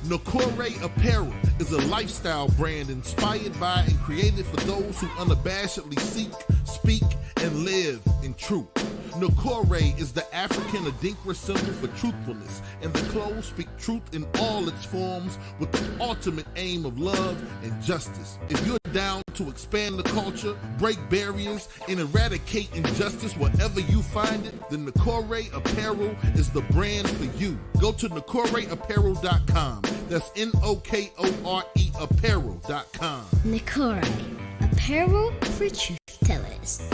Nakore Apparel is a lifestyle brand inspired by and created for those who unabashedly seek, speak, and live in truth. Nakore is the African Adinkra symbol for truthfulness, and the clothes speak truth in all its forms with the ultimate aim of love and justice. If you're down to expand the culture, break barriers, and eradicate injustice wherever you find it, then Nakore Apparel is the brand for you. Go to NakoreApparel.com. That's N-O-K-O-R-E Apparel.com. Nakore, apparel for truth tellers.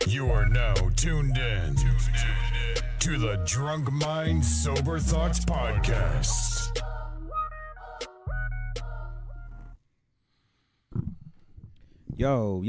You are now tuned in to the Drunk Mind Sober Thoughts Podcast. Yo,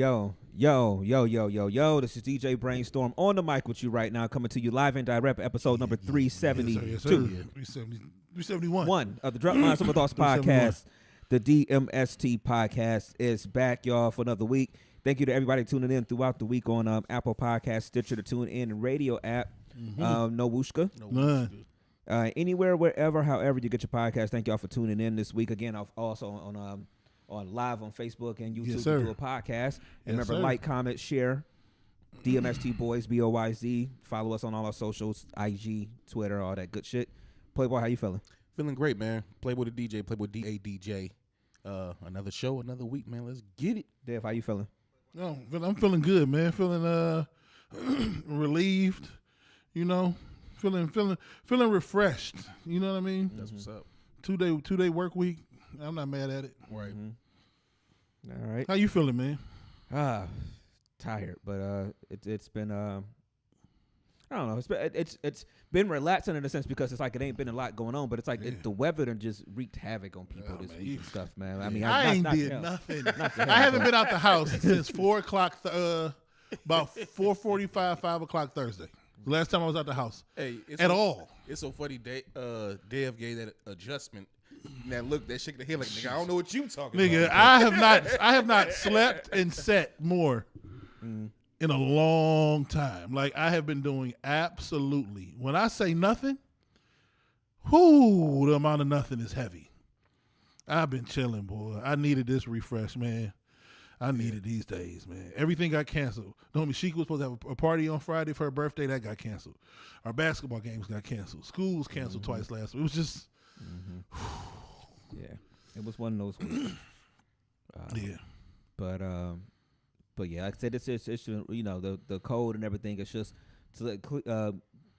this is DJ Brainstorm on the mic with you right now, coming to you live and direct, episode number 372. Yes, sir. 371. One of the Drunk Mind Sober Thoughts Podcast. The DMST podcast is back, y'all, for another week. Thank you to everybody tuning in throughout the week on Apple Podcast, Stitcher, the TuneIn Radio app. No Wooshka. None. Anywhere, wherever, however you get your podcast. Thank y'all for tuning in this week. Again, also on live on Facebook and YouTube. Yes, we do a podcast. And remember, like, comment, share. DMST Boys, BOYZ. Follow us on all our socials, IG, Twitter, all that good shit. Playboy, how you feeling? Feeling great, man. Playboy the DJ, Playboy D-A-DJ. Another show, another week, man. Let's get it. Dev, how you feeling? No, I'm feeling good, man. Feeling relieved, you know. Feeling refreshed. You know what I mean? That's what's up. Two-day work week. I'm not mad at it. Right. All right. How you feeling, man? Tired, but it's been I don't know. It's been relaxing in a sense because it's like it ain't been a lot going on, but it's like the weather done just wreaked havoc on people this week and stuff, man. I mean, I ain't did nothing. I haven't been out the house since 4 o'clock, about 4:45, 5 o'clock Thursday. The last time I was out the house. Hey, all. It's so funny. Dev gave that adjustment. That look, that shaking the head like, nigga, I don't know what you talking about. Nigga, I have not slept and sat more in a long time. Like, I have been doing absolutely. When I say nothing, the amount of nothing is heavy. I've been chilling, boy. I needed this refresh, man. I needed these days, man. Everything got canceled. Don't me, Sheik was supposed to have a party on Friday for her birthday. That got canceled. Our basketball games got canceled. School was canceled twice last week. It was just... yeah, it was one of those weeks. But yeah, like I said, it's you know, the cold and everything. It's just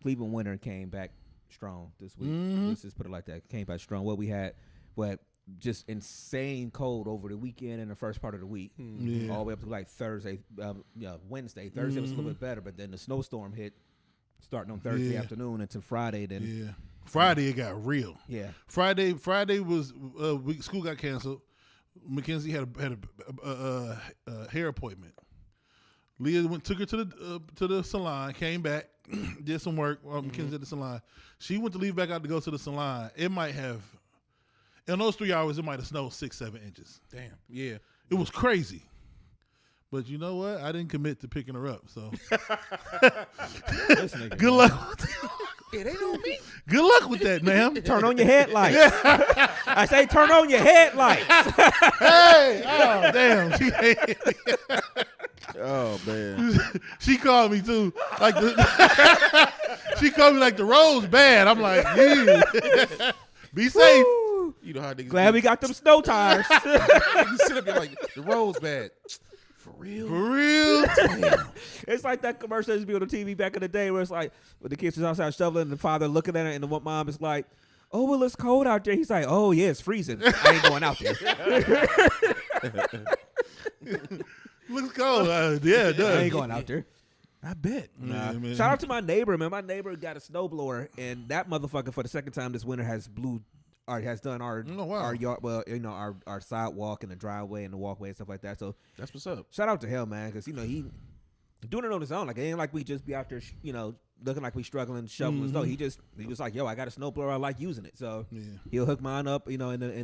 Cleveland winter came back strong this week. Let's just put it like that. Came back strong. What we had, just insane cold over the weekend and the first part of the week, all the way up to like Thursday, Wednesday. Thursday was a little bit better, but then the snowstorm hit starting on Thursday afternoon into Friday. Then Friday it got real. Yeah, Friday was school got canceled. Mackenzie had a hair appointment. Leah took her to the salon, came back, did some work while Mackenzie at the salon. She went to leave back out to go to the salon. It might have, in those 3 hours, it might have snowed 6-7 inches. Damn. Yeah. It was crazy. But you know what? I didn't commit to picking her up, so good luck. It ain't on me. Good luck with that, ma'am. Turn on your headlights. I say turn on your headlights. Hey, oh damn. Oh man. She called me too. Like she called me like the road's bad. I'm like, yeah. Be safe. Woo. You know how niggas Glad we got them snow tires. You sit up here like the road's bad. For real? For real? It's like that commercial that used to be on the TV back in the day where it's like when the kids was outside shoveling and the father looking at it and the mom is like, oh, well, it's cold out there. He's like, oh, yeah, it's freezing. I ain't going out there. Looks cold. Yeah, it does. I ain't going out there. I bet. Nah. Yeah, Shout out to my neighbor, man. My neighbor got a snowblower, and that motherfucker for the second time this winter has blew has done our wow. our yard, well, our sidewalk and the driveway and the walkway and stuff like that. So That's what's up. shout out to him, man, because he doing it on his own. Like it ain't like we just be out there, looking like we struggling shoveling snow. He was like, yo, I got a snowblower, I like using it, so he'll hook mine up, in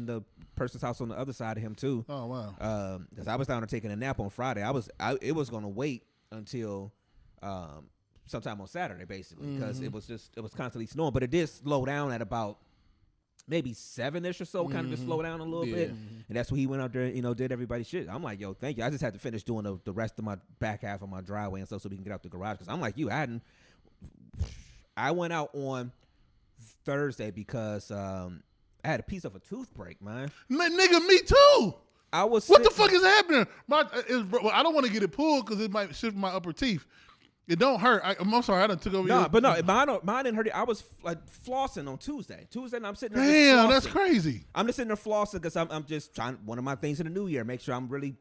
the person's house on the other side of him too. Oh wow. Because I was down there taking a nap on Friday. It was gonna wait until sometime on Saturday basically because it was constantly snowing, but it did slow down at about maybe 7-ish or so, kind of just slow down a little bit. And that's when he went out there, did everybody's shit. I'm like, yo, thank you. I just had to finish doing the rest of my back half of my driveway and stuff so we can get out the garage. Because I'm like you, I went out on Thursday because I had a piece of a tooth break, man. Nigga, me too. What the fuck is happening? I don't want to get it pulled because it might shift my upper teeth. It don't hurt. I'm sorry, I done took over. Mine didn't hurt. I was like flossing on Tuesday, and I'm sitting there. Damn, that's crazy. I'm just sitting there flossing because I'm just trying. One of my things in the new year, make sure I'm really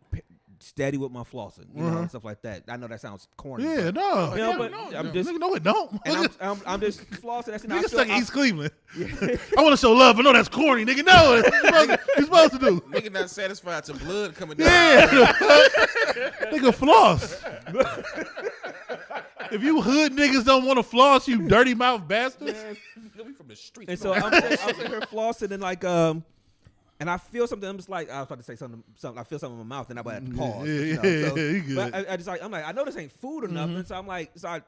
steady with my flossing, and stuff like that. I know that sounds corny. Yeah, but, I'm just no, it don't. And I'm just flossing. That's nigga stuck in East Cleveland. I want to show love. I know that's corny, nigga. No, you're supposed to do. Nigga not satisfied to blood coming down. Yeah, nigga floss. If you hood niggas don't want to floss, you dirty mouth bastards. We from the street. And so I'm sitting here flossing and like and I feel something. I'm just like I was about to say something. I feel something in my mouth, and I had to pause. But I just like I'm like I know this ain't food or nothing. So I'm like I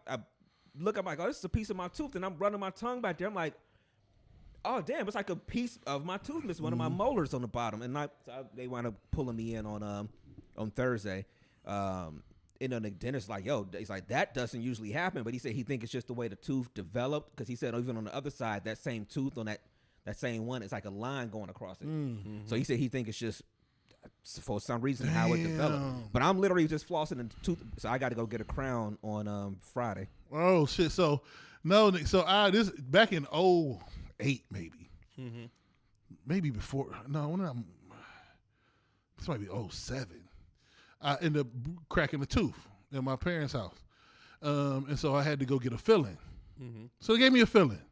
look. I'm like, oh, this is a piece of my tooth, and I'm running my tongue back there. I'm like, oh damn, it's like a piece of my tooth missing one of my molars on the bottom, and they wound up pulling me in on Thursday. The dentist like, yo, he's like, that doesn't usually happen, but he said he think it's just the way the tooth developed, because he said even on the other side, that same tooth on that same one, it's like a line going across it. So he said he think it's just for some reason how it developed. But I'm literally just flossing the tooth, so I got to go get a crown on Friday. Oh shit! So this back in 2008 maybe, maybe before. No, this might be 2007. I ended up cracking a tooth in my parents' house. And so I had to go get a filling. So they gave me a filling.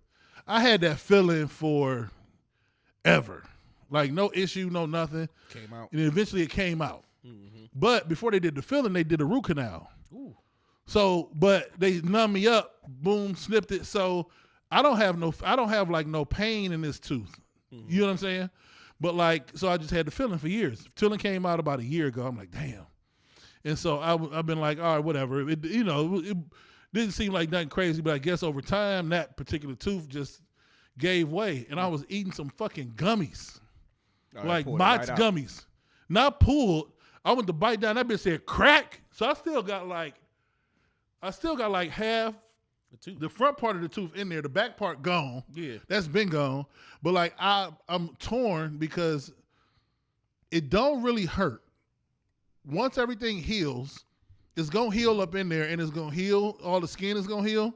I had that filling for ever. Like no issue, no nothing. Came out. And eventually it came out. But before they did the filling, they did a root canal. Ooh. So, but they numbed me up, boom, snipped it. So I don't have no pain in this tooth. You know what I'm saying? But like, so I just had the filling for years. Filling came out about a year ago. I'm like, damn. And so I've been like, all right, whatever. It didn't seem like nothing crazy, but I guess over time that particular tooth just gave way, and I was eating some fucking gummies, like Mott's gummies, not pulled. I went to bite down. That bitch said crack, so I still got like half the front part of the tooth in there, the back part gone. Yeah, that's been gone. But like I'm torn because it don't really hurt. Once everything heals, it's going to heal up in there, and it's going to heal. All the skin is going to heal.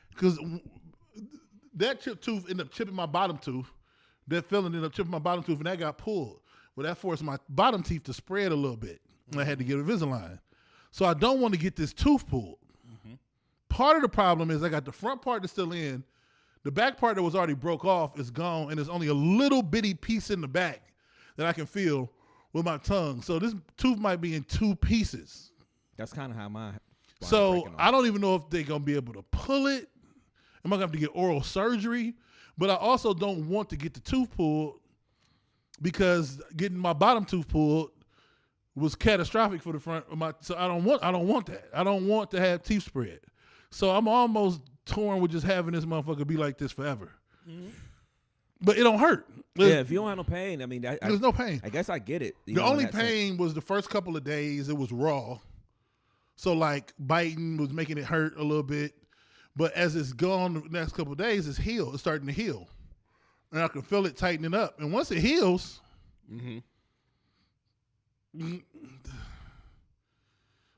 Because that chipped tooth ended up chipping my bottom tooth. That filling ended up chipping my bottom tooth, and that got pulled. Well, that forced my bottom teeth to spread a little bit. And I had to get Invisalign. So I don't want to get this tooth pulled. Part of the problem is I got the front part that's still in. The back part that was already broke off is gone, and there's only a little bitty piece in the back that I can feel with my tongue. So this tooth might be in 2 pieces. That's kind of how mine. So I don't even know if they're going to be able to pull it. I'm going to have to get oral surgery. But I also don't want to get the tooth pulled because getting my bottom tooth pulled was catastrophic for the front of my. So I don't want that. I don't want to have teeth spread. So I'm almost torn with just having this motherfucker be like this forever. But it don't hurt. Yeah, if you don't have no pain, I mean, there's no pain. I guess I get it. The only pain was the first couple of days. It was raw. So like biting was making it hurt a little bit. But as it's gone the next couple of days, it's healed. It's starting to heal. And I can feel it tightening up. And once it heals,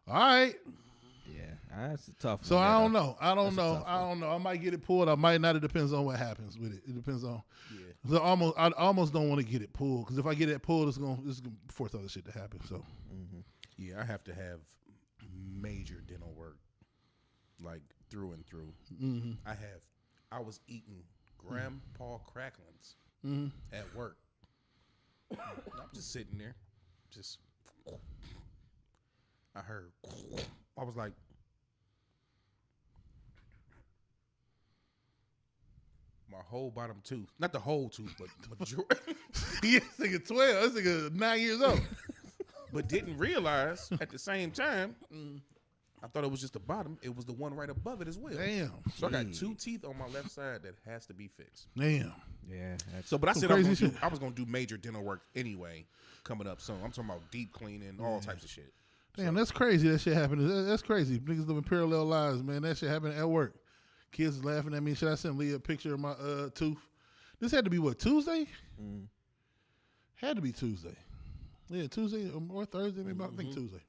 all right. Yeah, that's a tough one. So I don't know. I don't know. I might get it pulled. I might not. It depends on what happens with it. It depends on. Yeah. So I almost don't want to get it pulled because if I get it pulled, it's gonna force other shit to happen. So. Yeah, I have to have major dental work, like through and through. I was eating Grandpa Cracklins at work. I'm just sitting there, I heard. I was like, my whole bottom tooth, not the whole tooth, but majority. Yeah, this nigga 12. This nigga 9 years old. But didn't realize at the same time, I thought it was just the bottom. It was the one right above it as well. Damn. So I got 2 teeth on my left side that has to be fixed. Damn. Yeah. So, but I said crazy shit. I was gonna do major dental work anyway coming up soon. I'm talking about deep cleaning, all types of shit. Damn, that's crazy. That shit happened. That's crazy. Niggas living parallel lives, man. That shit happened at work. Kids is laughing at me. Should I send Leah a picture of my tooth? This had to be what, Tuesday? Had to be Tuesday. Yeah, Tuesday or Thursday, maybe. I think Tuesday.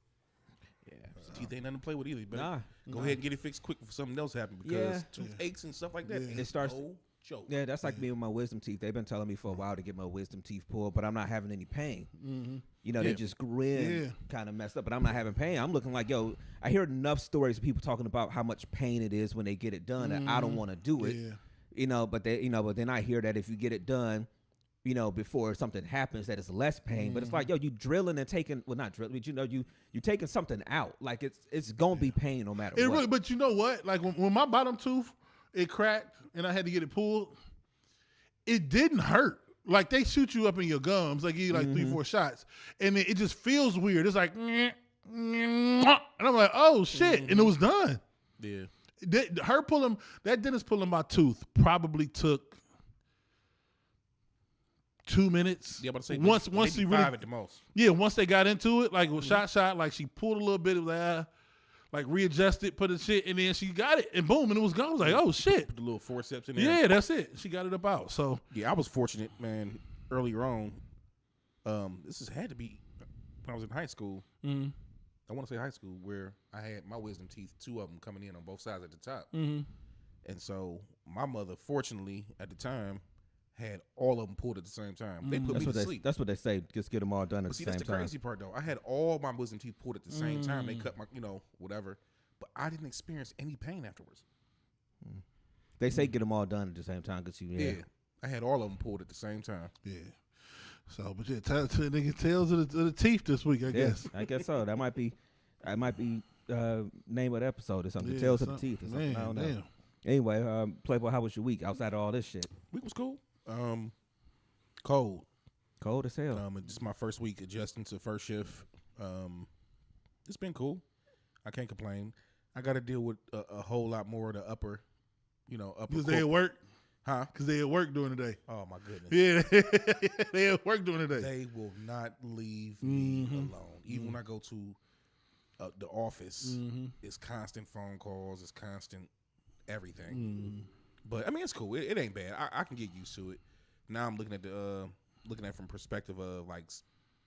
Yeah. Teeth ain't nothing to play with either. But Nah. go ahead and get it fixed quick before something else happens because toothaches and stuff like that. Yeah. It starts- no joke. Yeah, that's like me with my wisdom teeth. They've been telling me for a while to get my wisdom teeth pulled, but I'm not having any pain. You know, they just grin kind of messed up, but I'm not having pain. I'm looking like, yo, I hear enough stories of people talking about how much pain it is when they get it done, and I don't want to do it. Yeah. You know, but then I hear that if you get it done, you know, before something happens, that it's less pain. But it's like, yo, you drilling and taking, well, not drilling, but you know, you taking something out. Like it's gonna be pain no matter what. Really, but you know what? Like when my bottom tooth, it cracked and I had to get it pulled, it didn't hurt. Like they shoot you up in your gums, like give you like 3-4 shots, and it just feels weird. It's like, and I'm like, oh shit, and it was done. Yeah. That dentist pulling my tooth probably took 2 minutes. Yeah, but I say once maybe she 5 really, at the most. yeah, once they got into it, like with shot, like she pulled a little bit of that, like readjusted, put the shit, and then she got it, and boom, and it was gone. I was like, oh shit. Put the little forceps in there. Yeah, that's it. She got it up out. So Yeah, I was fortunate, man, earlier on. This had to be when I was in high school. I want to say high school, where I had my wisdom teeth, 2 of them coming in on both sides at the top. And so my mother, fortunately, at the time, had all of them pulled at the same time. They put me to sleep. That's what they say. Just get them all done at But see, the same that's the time. crazy part, though. I had all my wisdom teeth pulled at the same time. They cut my, whatever. But I didn't experience any pain afterwards. They say get them all done at the same time because Yeah. I had all of them pulled at the same time. yeah. So, but yeah, nigga Tales of the Teeth this week, I guess. I guess so. That might be name of the episode or something. Yeah, Tales of the Teeth or something. Man, I don't know. damn. Anyway, Playboy, how was your week outside of all this shit? Week was cool. Cold. Cold as hell. It's my first week adjusting to first shift. It's been cool. I can't complain. I got to deal with a whole lot more of the upper. Because they at work? Huh? Because they at work during the day. Oh, my goodness. Yeah, they at work during the day. They will not leave me alone. Even when I go to the office, it's constant phone calls. It's constant everything. But, I mean, it's cool. It ain't bad. I can get used to it. Now I'm looking at it from perspective of, like,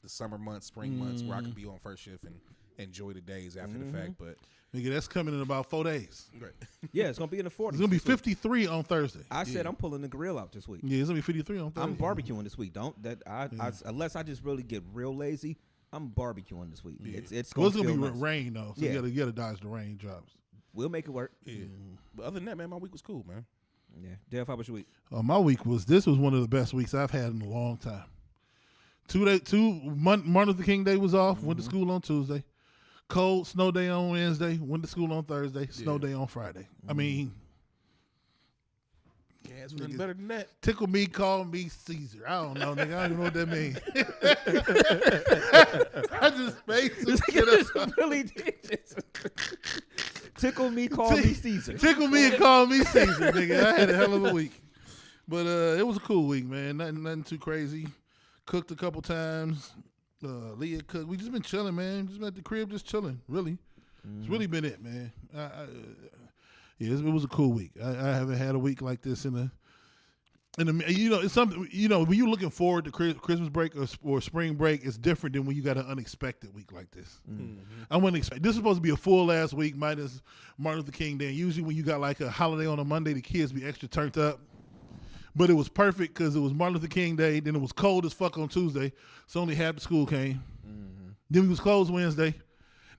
the summer months, spring months, where I can be on first shift and enjoy the days after the fact. But Nigga, that's coming in about 4 days. right. Yeah, it's gonna be in the 40s. It's going to be this week. 53 on Thursday. I said I'm pulling the grill out this week. Yeah, it's going to be 53 on Thursday. I'm barbecuing this week. Unless I just really get real lazy, I'm barbecuing this week. It's Well, gonna it's going to feel be nice. rain, though. So Yeah. you got to dodge the rain drops. We'll make it work. Yeah. But other than that, man, my week was cool, man. Yeah, Dave, how was your week? My week was one of the best weeks I've had in a long time. Martin Luther King Day was off. Went to school on Tuesday. Cold snow day on Wednesday. Went to school on Thursday. Snow day on Friday. I mean, Yeah, it's nothing better than that. tickle me, call me Caesar. I don't know, nigga. I don't even know what that means. I just made some shit up. really did. Tickle me, call me Caesar. Tickle me and call me Caesar, nigga. I had a hell of a week. But it was a cool week, man. Nothing too crazy. Cooked a couple times. Leah cooked. We just been chilling, man. Just been at the crib, just chilling. Really, it's really been it, man. It was a cool week. I haven't had a week like this in a. It's something. When you're looking forward to Christmas break or spring break, it's different than when you got an unexpected week like this. I wouldn't expect. This is supposed to be a full ass week minus Martin Luther King Day. Usually, when you got like a holiday on a Monday, the kids be extra turned up. But it was perfect because it was Martin Luther King Day. Then it was cold as fuck on Tuesday, so only half the school came. Then we was closed Wednesday.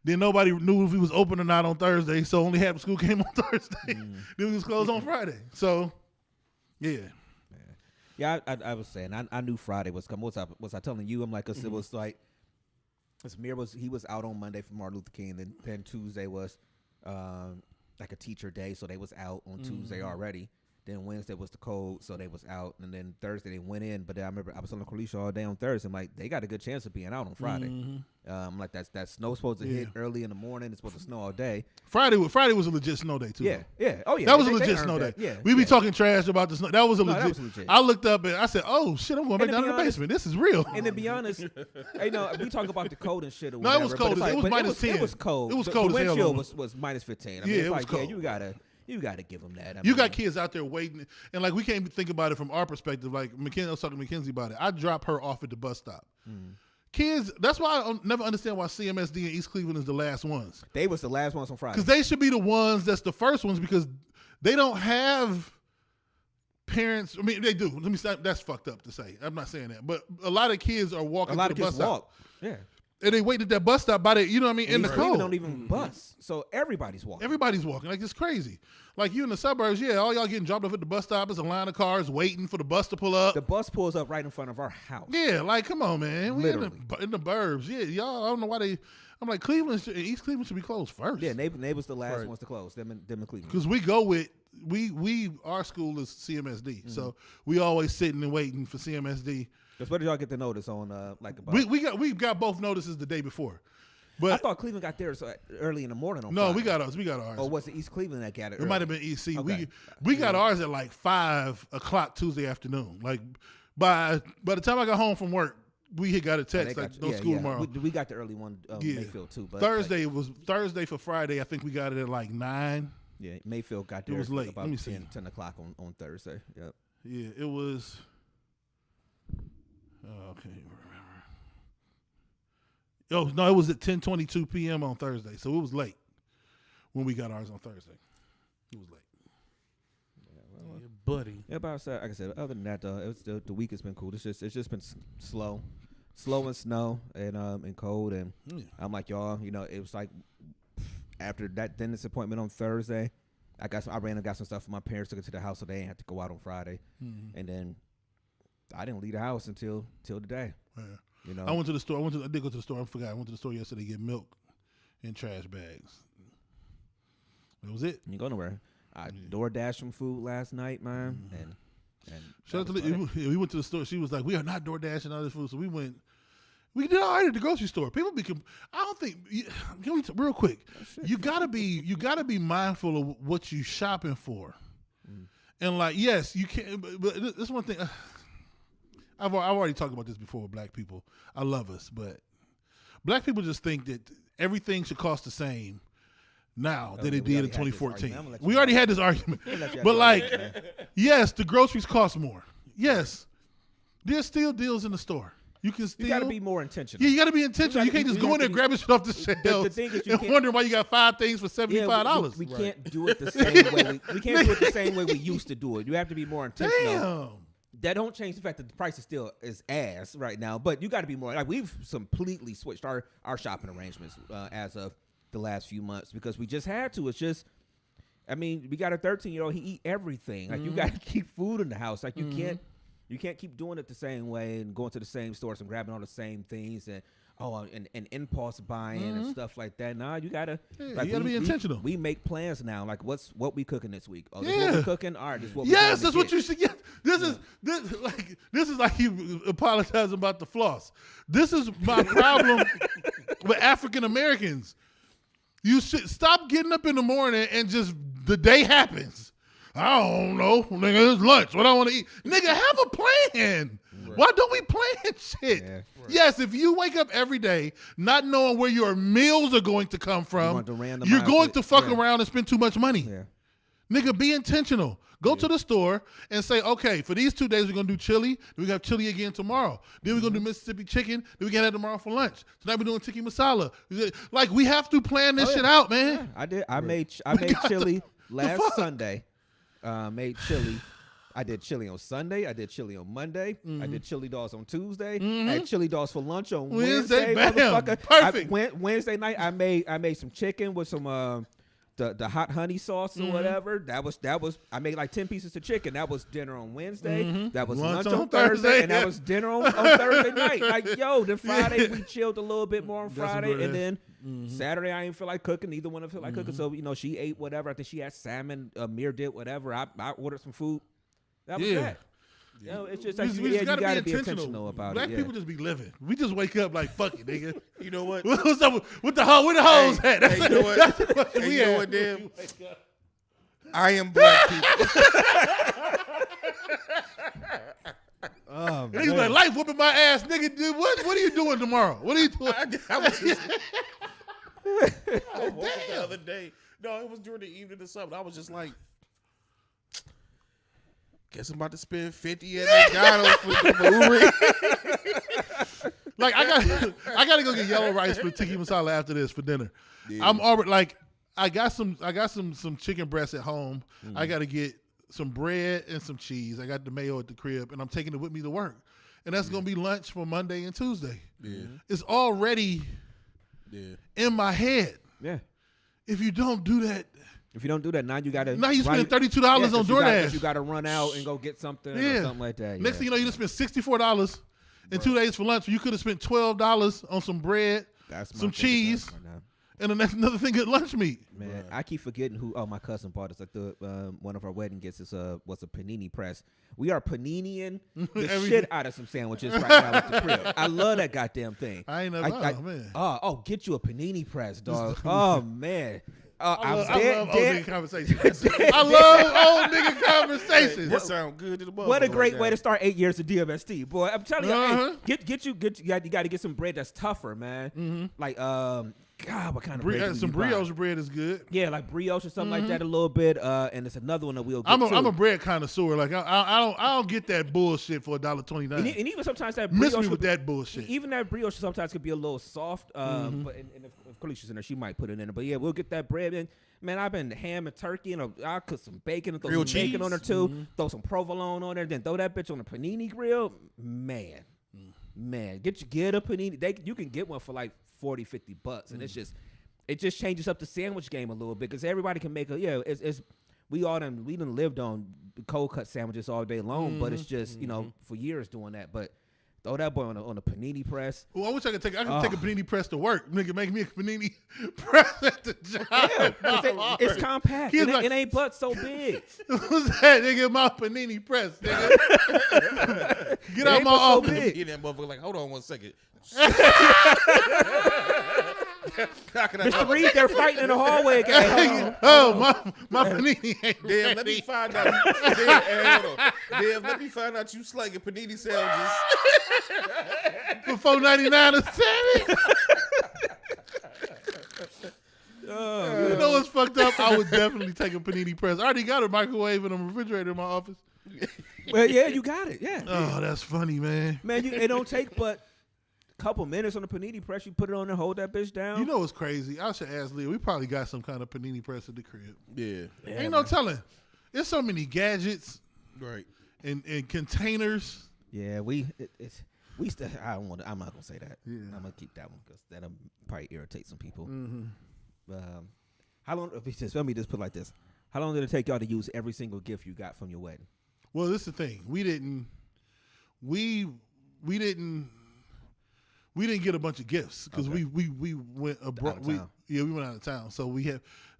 Then nobody knew if we was open or not on Thursday, so only half the school came on Thursday. Then we was closed on Friday. So, yeah. Yeah, I was saying I knew Friday was coming. Was I telling you? I'm like, 'cause it was like, Amir was out on Monday for Martin Luther King. Then Tuesday was like a teacher day, so they was out on Tuesday already. Then Wednesday was the cold, so they was out, and then Thursday they went in. But then I remember I was on the Carlisha all day on Thursday. I'm like, they got a good chance of being out on Friday. Like that snow's supposed to hit early in the morning. It's supposed to snow all day. Friday was a legit snow day too. Yeah. Oh yeah. That was a legit snow day. Yeah. We be talking trash about the snow. That was a legit. That was legit. I looked up and I said, "Oh shit, I'm going back down to the basement. This is real." And to be honest, we talk about the cold and shit. Or No, whatever, it was cold. but It was but minus 10. It was cold. It was The cold as hell. windshield was minus 15. I mean, Yeah, it's it was like, cold. you gotta give them that. You got kids out there waiting, and like we can't even think about it from our perspective. Like I was talking to Mackenzie about it. I drop her off at the bus stop. Kids, that's why I never understand why CMSD and East Cleveland is the last ones. They was the last ones on Friday. Because they should be the ones that's the first ones because they don't have parents. I mean, they do. Let me say that's fucked up to say. I'm not saying that, but a lot of kids are walking. A lot to of the kids bus walk. stop. Yeah. And they wait at that bus stop by the, you know what I mean, in the East Cleveland cold. don't even bus, so everybody's walking. Everybody's walking. Like, it's crazy. Like, you in the suburbs, yeah, all y'all getting dropped off at the bus stop. It's a line of cars waiting for the bus to pull up. The bus pulls up right in front of our house. Yeah, like, come on, man. We Literally. in the burbs. Yeah, y'all, I don't know why they, I'm like, East Cleveland should be closed first. Yeah, they was the last ones to close. Them in Cleveland. Because we go with, our school is CMSD. So we always sitting and waiting for CMSD. Because what did y'all get the notice on? About We got both notices the day before. But I thought Cleveland got theirs early in the morning on no, Friday. we got ours. Or was it East Cleveland that got it? It might have been EC. Okay. We got ours at like 5:00 Tuesday afternoon. Like by the time I got home from work, we had got a text like no school tomorrow. We got the early one Mayfield too. But Thursday was Thursday for Friday. I think we got it at like 9. Yeah, Mayfield got theirs. It was late. About Let me see. 10 o'clock on Thursday. Yep. Yeah, it was. Okay. Oh no, it was at 10:22 p.m. on Thursday, so it was late when we got ours on Thursday. It was late. Yeah, buddy. Yeah, but like I said, other than that, it's the week has been cool. It's just been slow and snow and cold, and I'm like y'all. It was like after that dentist appointment on Thursday, I ran and got some stuff for my parents, took it to the house so they didn't have to go out on Friday, and then I didn't leave the house until today. Yeah. I went to the store. I did go to the store. I forgot. I went to the store yesterday to get milk in trash bags. That was it. You go nowhere. I DoorDashed some food last night, man, and shout out to we went to the store. She was like, "We are not DoorDashing all this food," so we went. We did all right at the grocery store. People I don't think. Can we real quick? You gotta be mindful of what you shopping for, and like yes, you can't. But this one thing. I've already talked about this before with black people. I love us, but black people just think that everything should cost the same now than it did in 2014. We already had this argument. But like, yes, the groceries cost more. Yes, there's still deals in the store. You got to be more intentional. Yeah, you got to be intentional. You can't just go in there and grab shit off the shelves the thing is and wonder why you got 5 things for $75. We can't do it the same way. We can't do it the same way we used to do it. You have to be more intentional. Damn. That don't change the fact that the price is still ass right now, but you got to be more like we've completely switched our shopping arrangements as of the last few months because we just had to. It's just, I mean, we got a 13-year-old. He eat everything. Like you got to keep food in the house. Like you can't keep doing it the same way and going to the same stores and grabbing all the same things and impulse buying and stuff like that. Nah, you gotta be intentional. We make plans now. Like what we cooking this week? Oh, this is what we cooking. All right, this is what we yes, that's what you should get. This is like you apologizing about the floss. This is my problem with African Americans. You should stop getting up in the morning and just the day happens. I don't know, nigga. It's lunch. What I want to eat, nigga. Have a plan. Right. Why don't we plan shit? Yeah. Right. Yes, if you wake up every day not knowing where your meals are going to come from, you're going to fuck around and spend too much money. Yeah. Nigga, be intentional. Go to the store and say, okay, for these 2 days we're gonna do chili. Then we have chili again tomorrow. Then we're gonna do Mississippi chicken. Then we can have that tomorrow for lunch. Tonight we're doing tikka masala. Like we have to plan this shit out, man. Yeah, I did. I made chili last Sunday. Made chili. I did chili on Sunday. I did chili on Monday. I did chili dogs on Tuesday. I had chili dogs for lunch on Wednesday. Bam. Motherfucker. Perfect. Wednesday night I made some chicken with some the hot honey sauce or whatever. That was I made like 10 pieces of chicken. That was dinner on Wednesday. That was lunch on Thursday, and that was dinner on Thursday night. Like, yo, then Friday we chilled a little bit more on Friday, and then Saturday I didn't feel like cooking. Neither one of us feel like cooking. So she ate whatever. I think she had salmon. Amir did whatever. I ordered some food. That was that. Yeah. It's just like you gotta be intentional about Black it. people just be living. We just wake up like fuck it, nigga. You know what? What's up with the where the hoes at? Hey, you know what? We You know what, Dan? I am black people. Oh, He's like, life whooping my ass, nigga. Dude, what are you doing tomorrow? What are you doing? I was woke up the other day. No, it was during the evening or something. I was just like, guess I'm about to spend 50 at McDonald's for Uber. Like I gotta go get yellow rice for tikka masala after this for dinner. Yeah. I'm already like I got some chicken breasts at home. I gotta get some bread and some cheese. I got the mayo at the crib, and I'm taking it with me to work. And that's gonna be lunch for Monday and Tuesday. Yeah. It's already in my head. Yeah. If you don't do that, now you gotta. now you spend $32 on 'cause DoorDash. You gotta run out and go get something or Yeah. something like that. Next thing you know, you just spent $64 in 2 days for lunch. You could have spent $12 on some bread, That's my some thing cheese, right now. and another thing at lunch meat. Man, I keep forgetting who. Oh, my cousin bought us like one of our wedding gifts was a panini press. We are paniniing the shit out of some sandwiches right now at the crib. I love that goddamn thing. I ain't never. Man. Oh, get you a panini press, dog. Oh man. I love old nigga conversations. I love old nigga conversations. That sound good to the motherfucker. What a great right way now. to start 8 years of DMST, boy. I'm telling you, hey, you got to get some bread that's tougher, man. Like God, what kind of bread? Some brioche bread is good. Yeah, like brioche or something like that a little bit. And it's another one that we'll get I'm to. a bread connoisseur. Like I don't get that bullshit for $1.29. And even sometimes that brioche Miss me with that bullshit. Even that brioche sometimes could be a little soft. But and if Kalisha's in there, she might put it in there. But yeah, we'll get that bread in. Man, I've been ham and turkey, and I'll cook some bacon and throw Grilled some bacon cheese. on there too. Throw some provolone on there, then throw that bitch on a panini grill. Man, get a panini. You can get one for like $40-$50, and it just changes up the sandwich game a little bit because everybody can make we done lived on cold cut sandwiches all day long, but it's just for years doing that. But throw that boy on a panini press. Well, I wish I could take a panini press to work. Nigga, make me a panini press at the job. Yeah, it's compact. It ain't but so big. What's that, nigga? My panini press, nigga. Get out my office. big. Get that motherfucker like, hold on one second. Mr. Reed, they're fighting in the hallway again. My panini ain't ready. Damn, let me find out. Damn, let me find out you slanging panini sandwiches. For $4.99 a sandwich. You know what's fucked up? I would definitely take a panini press. I already got a microwave and a refrigerator in my office. Well, yeah, you got it. Yeah. Oh, that's funny, man. Man, it don't take but a couple minutes on the panini press. You put it on there, hold that bitch down. You know what's crazy? I should ask Leah. We probably got some kind of panini press at the crib. Yeah. Ain't no telling. There's so many gadgets Right. and containers. Yeah, we still. I'm not gonna say that. Yeah. I'm gonna keep that one because that'll probably irritate some people. How long? Let me just put it like this. How long did it take y'all to use every single gift you got from your wedding? Well, this is the thing. We didn't get a bunch of gifts because we went abroad. We went out of town. So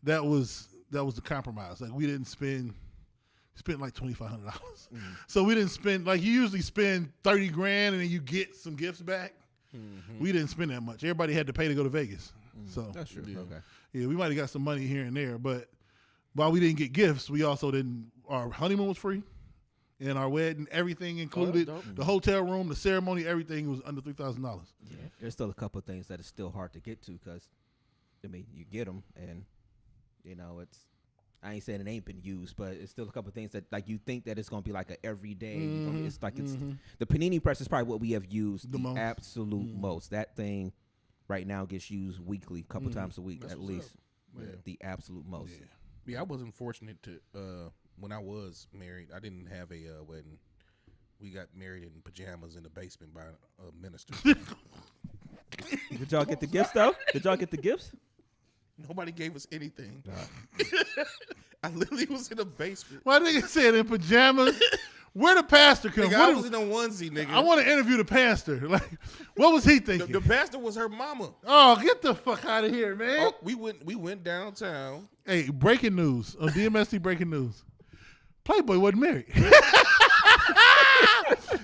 that was the compromise. Like we didn't spend like $2,500. So we didn't spend like you usually spend $30,000 and then you get some gifts back. We didn't spend that much. Everybody had to pay to go to Vegas. So That's true. Yeah. Okay. yeah, we might have got some money here and there, but while we didn't get gifts, we also didn't. Our honeymoon was free. And our wedding, everything included, the hotel room, the ceremony, everything was under $3,000. Yeah, there's still a couple of things that is still hard to get to because, you get them and, it's. I ain't saying it ain't been used, but it's still a couple of things that like you think that it's gonna be like a everyday. It's like it's the panini press is probably what we have used the absolute most. That thing right now gets used weekly, a couple times a week at least. Yeah. The absolute most. Yeah, I wasn't fortunate to when I was married. I didn't have a wedding. We got married in pajamas in the basement by a minister. Did y'all get the gifts though? Did y'all get the gifts? Nobody gave us anything. I literally was in the basement. My nigga said in pajamas. Where the pastor come? Nigga, I was in a onesie, nigga. I want to interview the pastor. Like, what was he thinking? The pastor was her mama. Oh, get the fuck out of here, man. Oh, we went downtown. Hey, breaking news on DMST. Breaking news. Playboy wasn't married.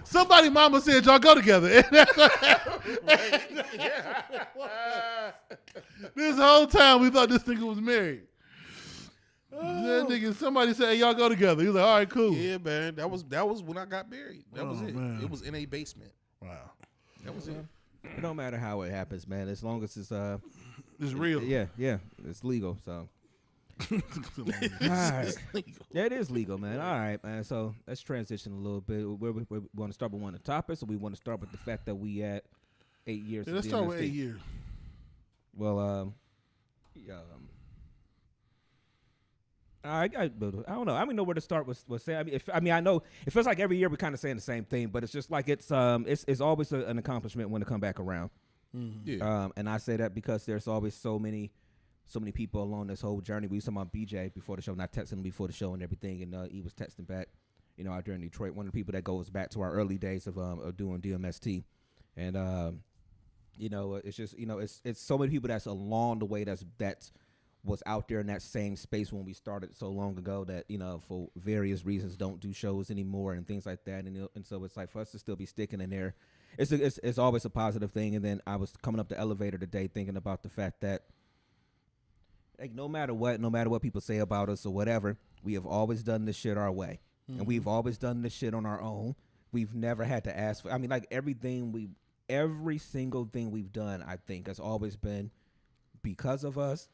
Somebody mama said y'all go together. This whole time we thought this nigga was married. That nigga, somebody said, hey, y'all go together. He was like, all right, cool. Yeah, man. That was when I got married. That was it. Man. It was in a basement. Wow. That was it. It don't matter how it happens, man. As long as it's It's real. yeah, it's legal. So all right. Yeah, it is legal, man. All right, man. So let's transition a little bit. We want to start with one of the topics, or we want to start with the fact that we at 8 years. Yeah, let's start with 8 years. Well, I don't know. I don't know where to start with saying. I know it feels like every year we're kind of saying the same thing, but it's just like it's always an accomplishment when it come back around. Mm-hmm. Yeah. And I say that because there's always so many people along this whole journey. We was talking about BJ before the show, not texting him before the show and everything, and he was texting back, out there in Detroit. One of the people that goes back to our early days of doing DMST, and it's just it's so many people that's along the way that's was out there in that same space when we started so long ago that for various reasons don't do shows anymore and things like that, and so it's like for us to still be sticking in there, it's always a positive thing. And then I was coming up the elevator today thinking about the fact that, like, no matter what people say about us or whatever, we have always done this shit our way, and we've always done this shit on our own. We've never had to ask for. I mean, like every single thing we've done, I think, has always been because of us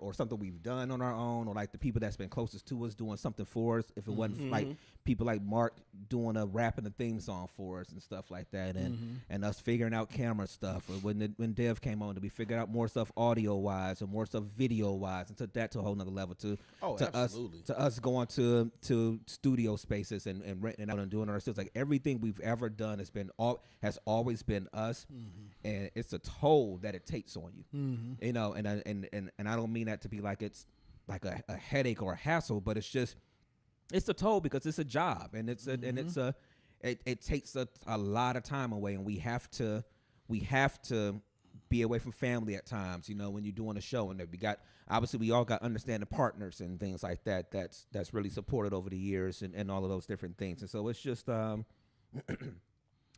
or something we've done on our own, or like the people that's been closest to us doing something for us. If it wasn't like people like Mark doing a rap and a theme song for us and stuff like that, and us figuring out camera stuff, or when Dev came on, to be figuring out more stuff audio wise and more stuff video wise, and took that to a whole nother level too. Absolutely. To us going to studio spaces and renting out and doing ourselves. Like everything we've ever done has always been us, and it's a toll that it takes on you. And I don't mean that to be like it's like a headache or a hassle, but it's a toll because it's a job, and it takes a lot of time away, and we have to be away from family at times, when you're doing a show. And we all got understanding partners and things like that that's really supported over the years, and all of those different things. And so it's just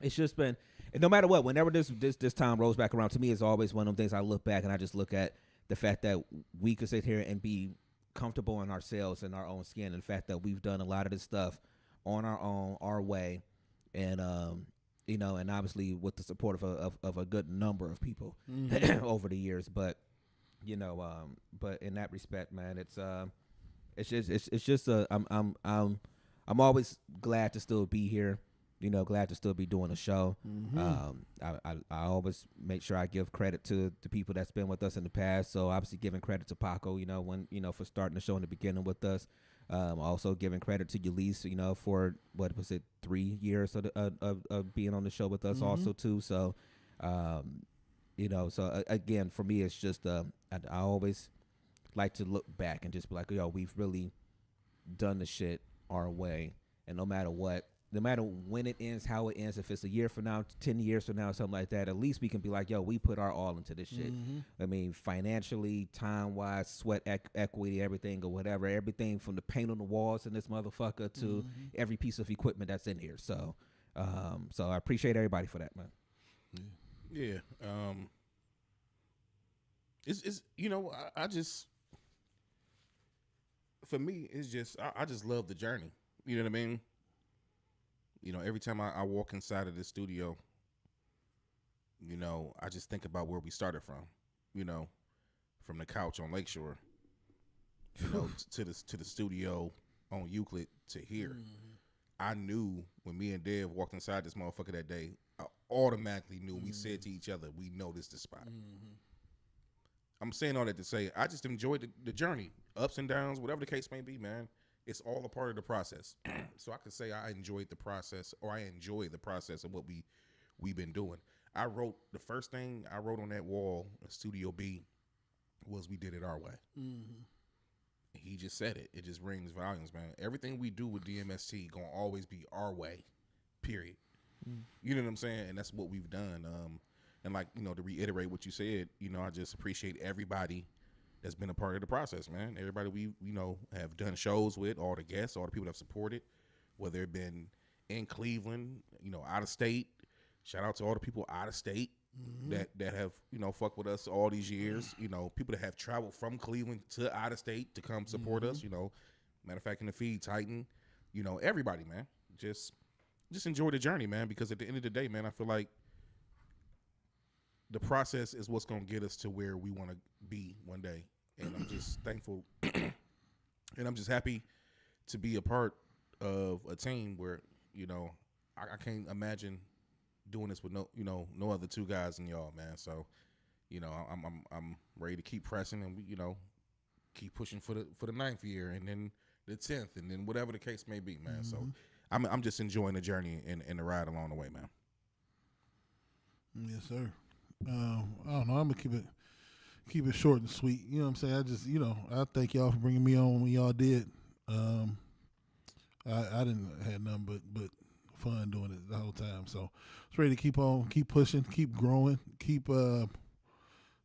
it's just been, and no matter what, whenever this time rolls back around, to me, it's always one of them things I look back and I just look at the fact that we could sit here and be comfortable in ourselves and our own skin, and the fact that we've done a lot of this stuff on our own, our way, and and obviously with the support of a good number of people over the years. But but in that respect, man, it's just I'm always glad to still be here. Glad to still be doing a show. I always make sure I give credit to the people that's been with us in the past. So obviously giving credit to Paco, for starting the show in the beginning with us. Also giving credit to Yulise, for what was it, 3 years of being on the show with us also too. So, so again, for me, it's just I always like to look back and just be like, we've really done the shit our way, and no matter what. No matter when it ends, how it ends, if it's a year from now, 10 years from now, something like that, at least we can be like, we put our all into this shit. I mean, financially, time-wise, sweat equity, everything or whatever, everything from the paint on the walls in this motherfucker to every piece of equipment that's in here. So, so I appreciate everybody for that, man. Yeah. It's I just, for me, it's just, I just love the journey. You know what I mean? Every time I walk inside of the studio, I just think about where we started from, from the couch on Lakeshore, to the studio on Euclid to here. I knew when me and Dev walked inside this motherfucker that day, I automatically knew. We said to each other, we know this the spot. I'm saying all that to say, I just enjoyed the journey, ups and downs, whatever the case may be, man. It's all a part of the process. So I could say I enjoyed the process, or I enjoy the process of what we've been doing. The first thing I wrote on that wall in Studio B was we did it our way. He just said it. It just rings volumes, man. Everything we do with DMST gonna always be our way, period. You know what I'm saying? And that's what we've done. And like, you know, to reiterate what you said, you know, I just appreciate everybody that's been a part of the process, man. Everybody we, you know, have done shows with, all the guests, all the people that have supported, whether it been in Cleveland, you know, out of state. Shout out to all the people out of state that have, you know, fucked with us all these years. You know, people that have traveled from Cleveland to out of state to come support us. You know, matter of fact, in the feed, Titan. You know, everybody, man. Just enjoy the journey, man. Because at the end of the day, man, I feel like the process is what's gonna get us to where we want to be one day. And I'm just thankful, and I'm just happy to be a part of a team where, you know, I can't imagine doing this with no other two guys than y'all, man. So, you know, I'm ready to keep pressing and we, you know, keep pushing for the 9th year and then the 10th and then whatever the case may be, man. So I'm just enjoying the journey and the ride along the way, man. Yes, sir. I don't know. I'm gonna keep it short and sweet. You know what I'm saying? I just, you know, I thank y'all for bringing me on when y'all did. I didn't have nothing but fun doing it the whole time. So it's ready to keep pushing, keep growing, keep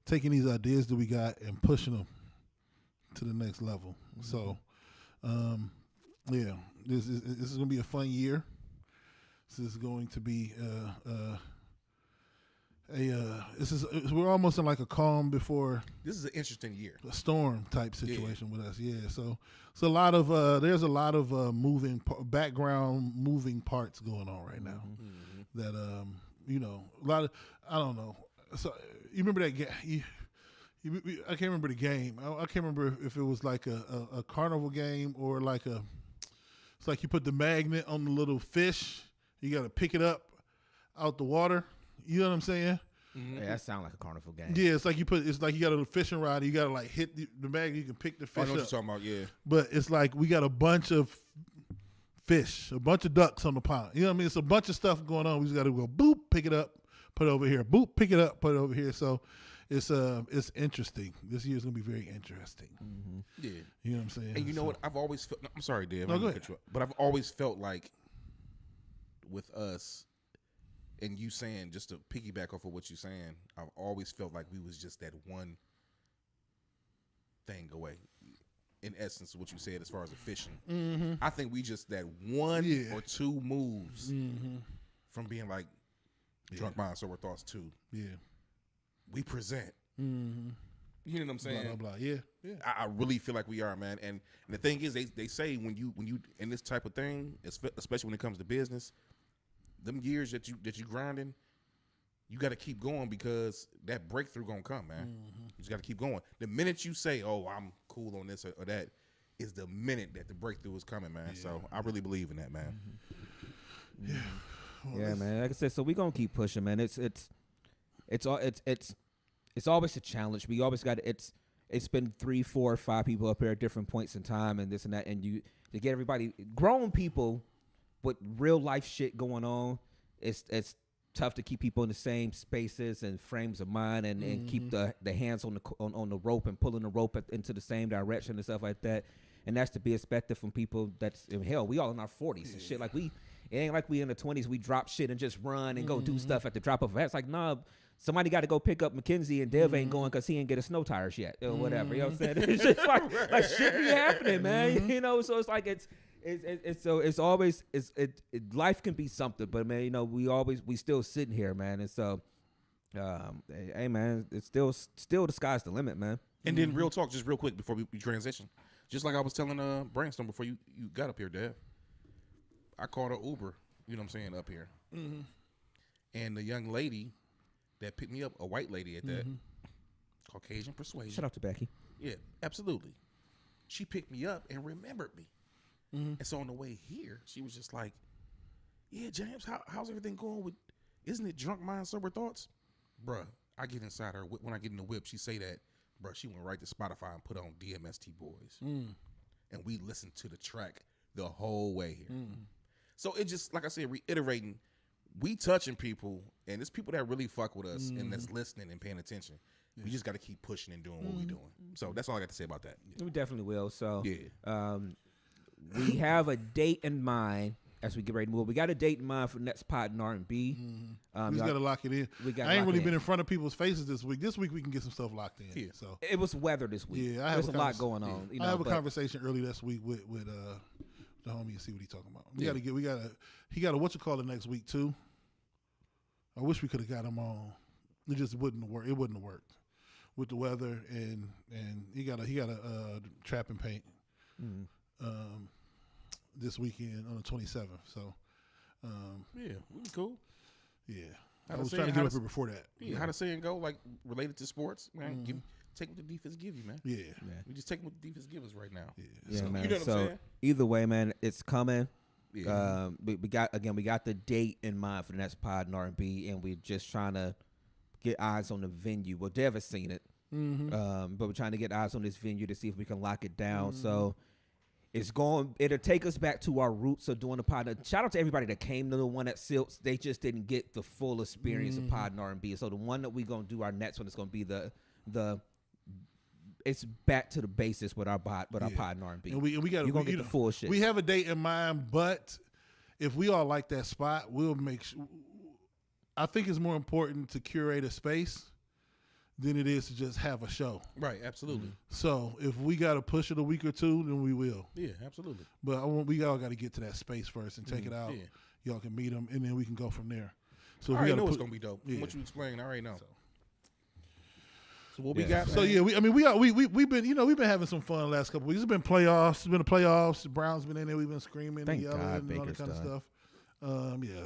taking these ideas that we got and pushing them to the next level. So, yeah, this is going to be a fun year. This is going to be we're almost in like a calm before. This is an interesting year. A storm type situation with us, yeah. So it's a lot of there's a lot of background moving parts going on right now. That you know, a lot of, I don't know. So you remember that game? I can't remember the game. I can't remember if it was like a carnival game or like it's like you put the magnet on the little fish. You got to pick it up out the water. You know what I'm saying? Yeah, that sounds like a carnival game. Yeah, it's like you got a little fishing rod. You got to like hit the magnet. You can pick the fish I know what up. you're talking about, yeah. But it's like we got a bunch of fish, a bunch of ducks on the pond. You know what I mean? It's a bunch of stuff going on. We just got to go boop, pick it up, put it over here. Boop, pick it up, put it over here. So it's interesting. This year's gonna be very interesting. Yeah, you know what I'm saying. And you know what? I've always felt. I'm sorry, Dave. No, go ahead. But I've always felt like with us, and you saying, just to piggyback off of what you're saying, I've always felt like we was just that one thing away. In essence, what you said as far as the fishing, I think we just that one or two moves from being like Drunk Mind Sober Thoughts 2. Yeah, we present. You know what I'm saying? Blah, blah, blah. Yeah. I really feel like we are, man. And the thing is, they say when you in this type of thing, especially when it comes to business, them years that you grinding, you got to keep going because that breakthrough gonna come, man. You just got to keep going. The minute you say, "Oh, I'm cool on this or that," is the minute that the breakthrough is coming, man. Yeah. So I really believe in that, man. Yeah. Well, yeah, man. Like I said, so we gonna keep pushing, man. It's always a challenge. We always got it's been 3, 4, 5 people up here at different points in time and this and that, and you to get everybody grown people with real life shit going on. It's tough to keep people in the same spaces and frames of mind and keep the hands on the rope and pulling the rope into the same direction and stuff like that. And that's to be expected from people that's hell. We all in our 40s and shit. Like it ain't like we in the 20s. We drop shit and just run and go do stuff at the drop of a hat. It's like, nah, somebody got to go pick up Mackenzie and Dev ain't going because he ain't get his snow tires yet or whatever. You know what I'm saying? It's just like shit be happening, man. You know, so it's like it's always life can be something, but man, you know, we still sitting here, man, and so, hey, man, it's still the sky's the limit, man. And then real talk, just real quick before we transition, just like I was telling Brainstorm before you got up here, Dev. I called an Uber, you know what I'm saying, up here, and the young lady that picked me up, a white lady at that, Caucasian persuasion. Shout out to Becky. Yeah, absolutely. She picked me up and remembered me. And so on the way here, she was just like, yeah, James, how's everything going with, isn't it Drunk Mind Sober Thoughts? Bruh, I get inside her, when I get in the whip, she say that, bruh, she went right to Spotify and put on DMST Boys. And we listened to the track the whole way here. So it just, like I said, reiterating, we touching people, and it's people that really fuck with us and that's listening and paying attention. We just got to keep pushing and doing what we're doing. So that's all I got to say about that. We definitely will. So Yeah. we have a date in mind as we get ready to move. We got a date in mind for next pod in R&B. We just got to lock it in. I ain't really been in front of people's faces this week. This week we can get some stuff locked in. Yeah. So it was weather this week. yeah, There's a lot going on. You know, I have a conversation early this week with the homie and see what he's talking about. He got a next week too. I wish we could have got him on. It just wouldn't work. It wouldn't have worked with the weather and he got a trap and paint this weekend on the 27th. So Yeah, we cool. yeah, I was trying to get up here before that. Yeah, how the saying go, like related to sports, man. Take what the defense give you, man. Yeah, We just take what the defense give us right now. Yeah, So, man. you know what I'm saying? Either way, man, it's coming. Yeah. We got the date in mind for the next pod in R&B, and we're just trying to get eyes on the venue. Well, Dev has seen it, but we're trying to get eyes on this venue to see if we can lock it down. So it'll take us back to our roots of doing the pod. Shout out to everybody that came to the one at Silts. They just didn't get the full experience of pod and R&B. So the one that we're gonna do, our next one, is gonna be the it's back to the basics with our pod and R&B. and we got You're gonna get the full shit. We have a date in mind, but if we all like that spot, we'll make sure. I think it's more important to curate a space than it is to just have a show. Right, absolutely. So if we got to push it a week or two, then we will. Yeah, absolutely. But we all got to get to that space first and check it out. Yeah. Y'all can meet them, and then we can go from there. So I if we already gotta know it's gonna be dope. From what you explained, I already know. So what we got? So man? yeah, we've been we've been having some fun the last couple weeks. It's been playoffs. It's been the playoffs. The Browns been in there. We've been screaming and yelling and all that kind of stuff. Yeah.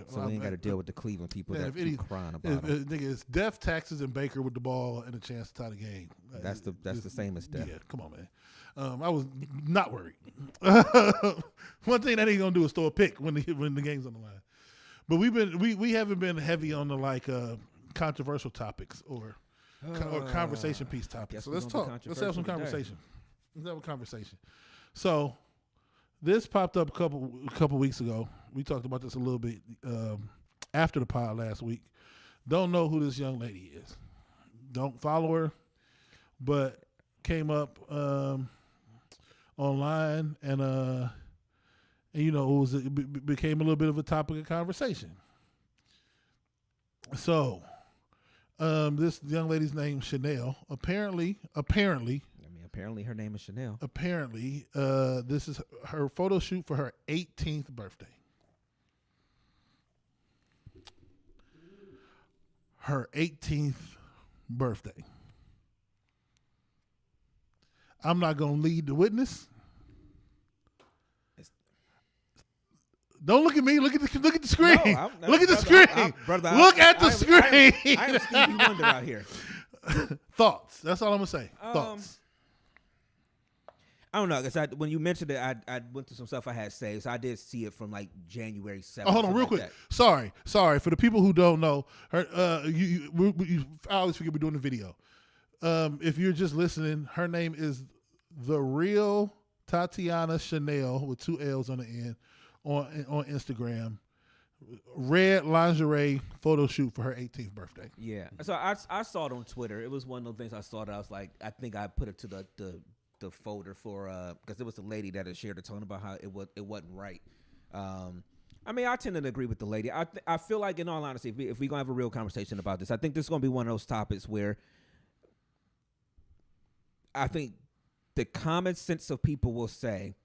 So we ain't got to deal with the Cleveland people that keep crying about it. them. Nigga, it's death, taxes, and Baker with the ball and a chance to tie the game. That's the same as death. Yeah, come on, man. I was not worried. One thing that ain't gonna do is throw a pick when the game's on the line. But we haven't been heavy on the controversial topics or conversation piece topics. So let's talk. Let's have some conversation. Let's have a conversation. So this popped up a couple weeks ago. We talked about this a little bit after the pod last week. Don't know who this young lady is. Don't follow her, but came up online and it became a little bit of a topic of conversation. So this young lady's name Chanel. Apparently. Apparently her name is Chanel. Apparently, this is her photo shoot for her 18th birthday. Her 18th birthday. I'm not going to lead the witness. Don't look at me. Look at the screen. Look at the screen. Look at the screen. I'm Stevie Wonder out here. Thoughts. That's all I'm going to say. Thoughts. I don't know, because when you mentioned it, I went through some stuff I had saved. So I did see it from January 7th. Oh, hold on, real quick. Sorry. For the people who don't know, her, I always forget we're doing the video. If you're just listening, her name is The Real Tatiana Chanel with 2 L's on the end on Instagram. Red lingerie photo shoot for her 18th birthday. Yeah. So I saw it on Twitter. It was one of those things I saw that I was like, I think I put it to the folder for because it was a lady that had shared a ton about how it wasn't right. I tend to agree with the lady. I feel like, in all honesty, if we're gonna have a real conversation about this, I think this is gonna be one of those topics where I think the common sense of people will say,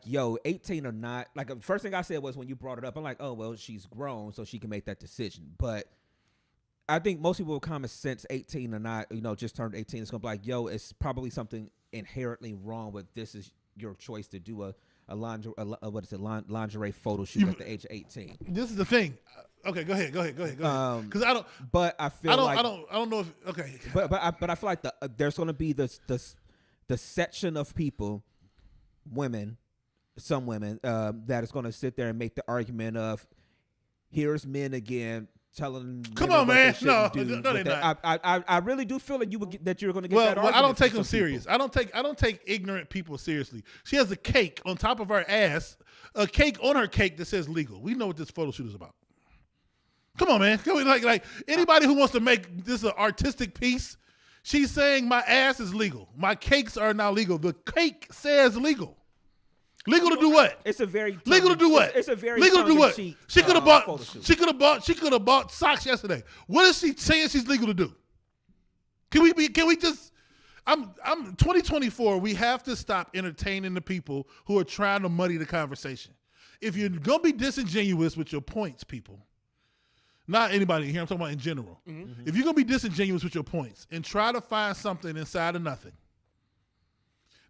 yo, 18 or not. The first thing I said was, when you brought it up, I'm like, oh well, she's grown, so she can make that decision. But I think most people with common sense, 18 or not, just turned 18, it's going to be like, yo, it's probably something inherently wrong with this is your choice to do a lingerie photo shoot at the age of 18. This is the thing. Okay, go ahead. Because I don't. But I feel I don't know if. Okay. But I feel like there's going to be the section of people, some women, that is going to sit there and make the argument of, here's men again telling. Come on, man. No, they're not. I really do feel that you're going to get that argument. Well, I don't take them serious. I don't take ignorant people seriously. She has a cake on top of her ass, a cake on her cake that says legal. We know what this photo shoot is about. Come on, man. Can we, like anybody who wants to make this an artistic piece, she's saying my ass is legal. My cakes are now legal. The cake says legal. Legal to do what? It's a very legal to do what? It's a very legal to do what? tongue-in-cheek, She could have photo bought. shoot. She could have bought socks yesterday. What is she saying she's legal to do? Can we just? I'm 2024. We have to stop entertaining the people who are trying to muddy the conversation. If you're gonna be disingenuous with your points, people, not anybody here, I'm talking about in general. Mm-hmm. If you're gonna be disingenuous with your points and try to find something inside of nothing,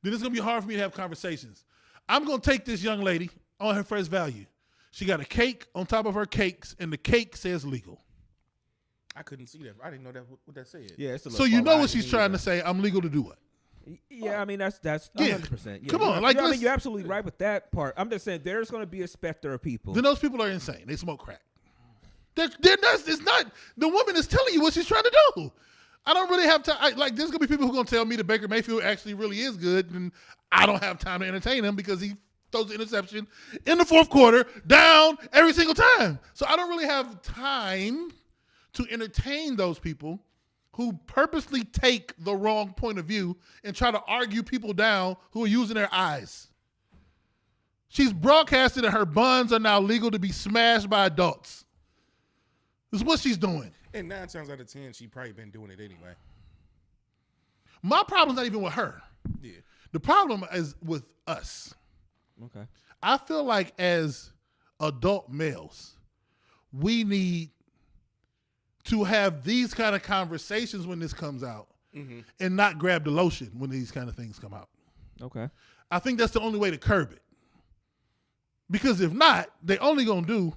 then it's gonna be hard for me to have conversations. I'm gonna take this young lady on her first value. She got a cake on top of her cakes, and the cake says legal. I couldn't see that. I didn't know that what that said. Yeah, it's a so you know what she's trying to say. I'm legal to do what? Yeah, I mean that's 100%. Yeah. Come on, like I mean you're absolutely right with that part. I'm just saying there's going to be a specter of people. Then those people are insane. They smoke crack. They're not. It's not. The woman is telling you what she's trying to do. I don't really have time. Like there's gonna be people who are gonna tell me that Baker Mayfield actually really is good, and I don't have time to entertain him because he throws the interception in the fourth quarter down every single time. So I don't really have time to entertain those people who purposely take the wrong point of view and try to argue people down who are using their eyes. She's broadcasted that her buns are now legal to be smashed by adults. This is what she's doing. And 9 times out of 10, she probably been doing it anyway. My problem's not even with her. Yeah. The problem is with us. Okay. I feel like as adult males, we need to have these kind of conversations when this comes out and not grab the lotion when these kind of things come out. Okay. I think that's the only way to curb it. Because if not, they only going to do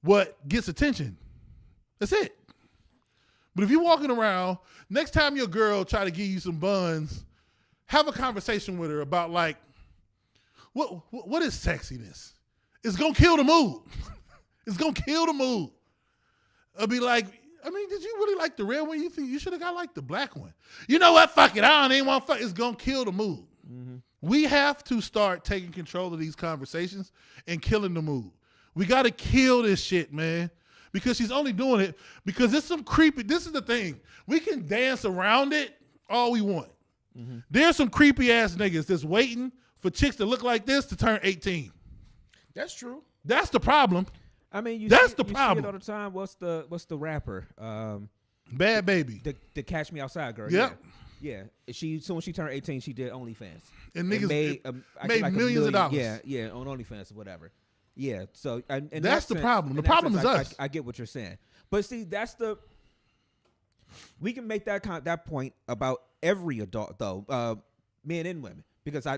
what gets attention. That's it. But if you're walking around, next time your girl try to give you some buns, have a conversation with her about like, what is sexiness? It's going to kill the mood. It's going to kill the mood. I'll be like, I mean, did you really like the red one? You think you should have got like the black one? You know what? Fuck it. I don't even want to fuck. It's going to kill the mood. Mm-hmm. We have to start taking control of these conversations and killing the mood. We got to kill this shit, man. Because she's only doing it because it's some creepy. This is the thing. We can dance around it all we want. Mm-hmm. There's some creepy ass niggas that's waiting for chicks that look like this to turn 18. That's true. That's the problem. I mean, that's the you problem. See it all the time. What's the rapper? Bad Baby. The Catch Me Outside girl. Yep. Yeah. She when she turned 18, she did OnlyFans. And niggas made like millions of dollars. Yeah, on OnlyFans or whatever. Yeah, so and that's the problem. The problem is us. I get what you're saying, but see, we can make that point about every adult though, men and women, because I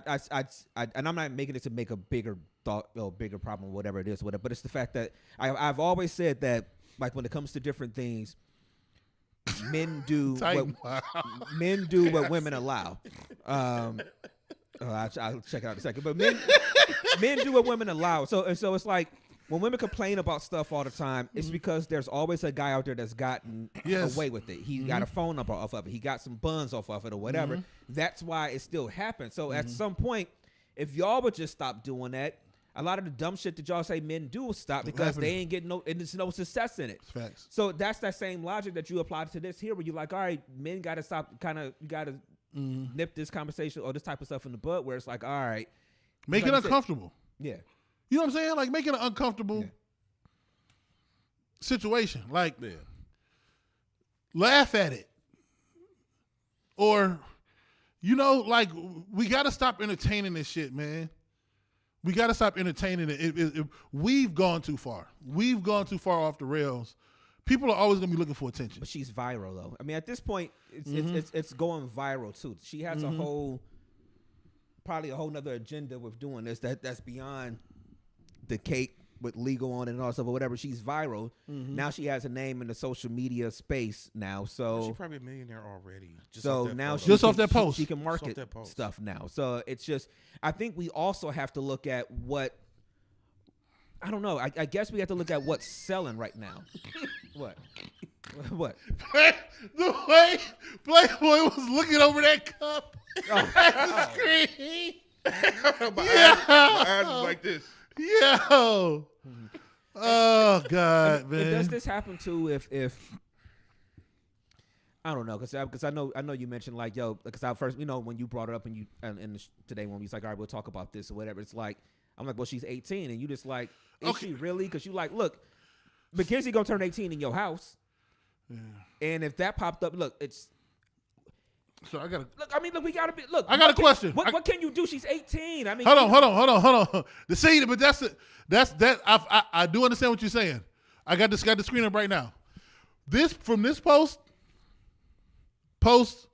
and I'm not making it to make a bigger bigger problem, whatever it is, whatever. But it's the fact that I've always said that, like when it comes to different things, men do what women allow. I'll check it out in a second. But men do what women allow. So it's like when women complain about stuff all the time, it's because there's always a guy out there that's gotten away with it. He got a phone number off of it. He got some buns off of it or whatever. That's why it still happens. So at some point, if y'all would just stop doing that, a lot of the dumb shit that y'all say men do will stop because they ain't getting and there's no success in it. Facts. So that's that same logic that you apply to this here, where you're like, all right, men got to stop, you got to nip this conversation or this type of stuff in the bud, where it's like, all right, make it uncomfortable. Yeah, you know what I'm saying? Like make it an uncomfortable situation. Like, laugh at it, or like we got to stop entertaining this shit, man. We got to stop entertaining it. We've gone too far. We've gone too far off the rails. People are always going to be looking for attention. But she's viral, though. I mean, at this point, it's going viral, too. She has probably a whole nother agenda with doing this that's beyond the cake with legal on it and all stuff or whatever. She's viral. Now she has a name in the social media space now. So she's probably a millionaire already. Just off that post. She can market stuff now. So it's just, I think we also have to look at what, I don't know. I guess we have to look at what's selling right now. What? The way Playboy was looking over that cup at the screen. My eyes was like this. Yo. Oh God, man. Does this happen too? If I don't know, because I know you mentioned like because I first when you brought it up and today when we was like, all right, we'll talk about this or whatever. It's like I'm like, well, she's 18, and you just like, is she really? Because you like, look, Mackenzie gonna turn 18 in your house, and if that popped up, look, it's. So I gotta look. I mean, look, we gotta be. Look, I got a question. What can you do? She's 18. I mean, hold on. The scene, but that's that. I do understand what you're saying. I got the screen up right now. This post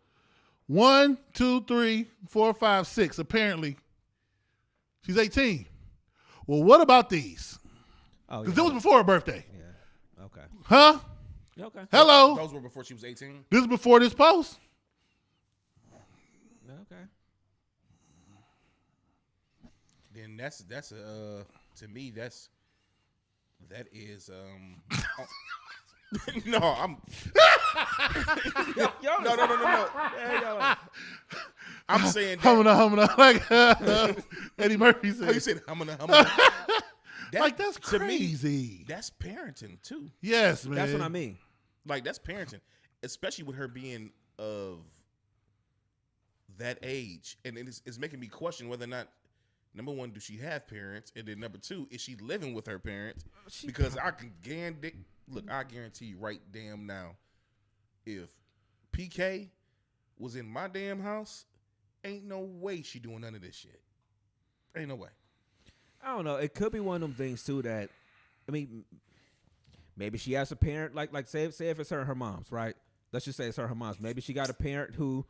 1, 2, 3, 4, 5, 6. Apparently, she's 18. Well, what about these? Oh, because it was before her birthday. Yeah. Okay. Huh? Okay. Hello. Those were before she was 18. This is before this post. Okay. Then that's to me that is no, I'm no. I'm saying Humana, like Eddie Murphy said. Oh, you said humana. Like that's crazy. Me, that's parenting too. Yes, man. That's what I mean. Like that's parenting, especially with her being of that age, and it's making me question whether or not, number one, do she have parents, and then number two, is she living with her parents? Because I guarantee you right damn now, if PK was in my damn house, ain't no way she doing none of this shit. Ain't no way. I don't know. It could be one of them things too that, I mean, maybe she has a parent like say if it's her mom's, right? Let's just say it's her mom's. Maybe she got a parent who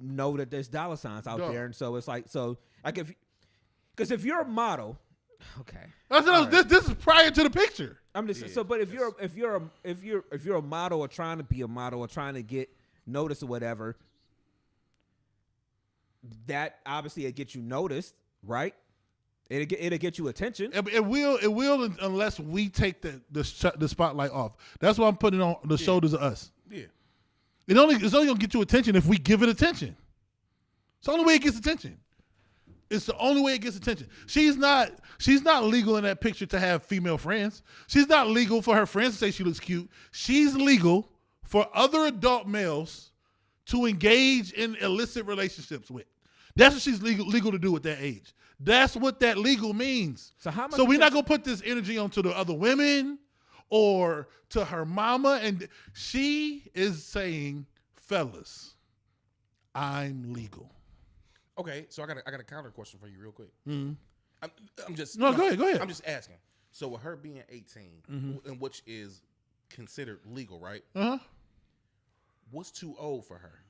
know that there's dollar signs out there, and so it's like because if you're a model, okay. This is prior to the picture. I'm just but if you're a model or trying to be a model or trying to get noticed or whatever, that obviously it gets you noticed, right? It'll get you attention. It will unless we take the spotlight off. That's why I'm putting it on the shoulders of us. Yeah. It's only gonna get you attention if we give it attention. It's the only way it gets attention. It's the only way it gets attention. She's not legal in that picture to have female friends. She's not legal for her friends to say she looks cute. She's legal for other adult males to engage in illicit relationships with. That's what she's legal to do at that age. That's what that legal means. So we're not gonna put this energy onto the other women or to her mama. And she is saying, fellas, I'm legal. Okay, so I got a counter question for you real quick. Mm-hmm. I'm just go ahead. I'm just asking. So with her being 18, and which is considered legal, right? Uh-huh. What's too old for her?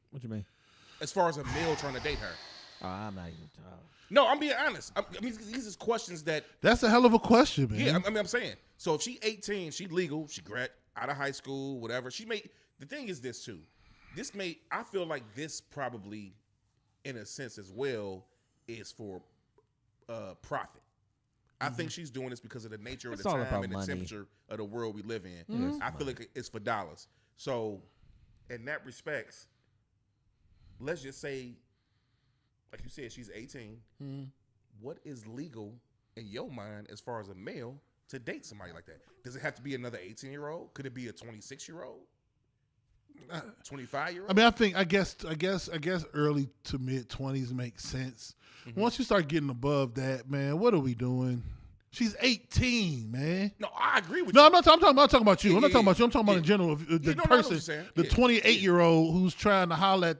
What you mean? As far as a male trying to date her. I'm not even. No, I'm being honest. I mean, these is questions that. That's a hell of a question, man. Yeah, I'm saying. So if she 18, she legal, she out of high school, whatever. The thing is this too. I feel like this probably, in a sense as well, is for profit. I think she's doing this because of the nature of the time and the temperature of the world we live in. I feel like it's for dollars. So, in that respects, let's just say, like you said, she's 18. What is legal in your mind as far as a male to date somebody like that? Does it have to be another 18-year-old? Could it be a 26-year-old? 25-year-old? I mean, I guess early to mid 20s makes sense. Once you start getting above that, man, what are we doing? She's 18, man. No, I agree with you. No, I'm not talking about you. I'm not talking about you. I'm talking about in general. The person, I know what you're saying. The 28-year-old who's trying to holler at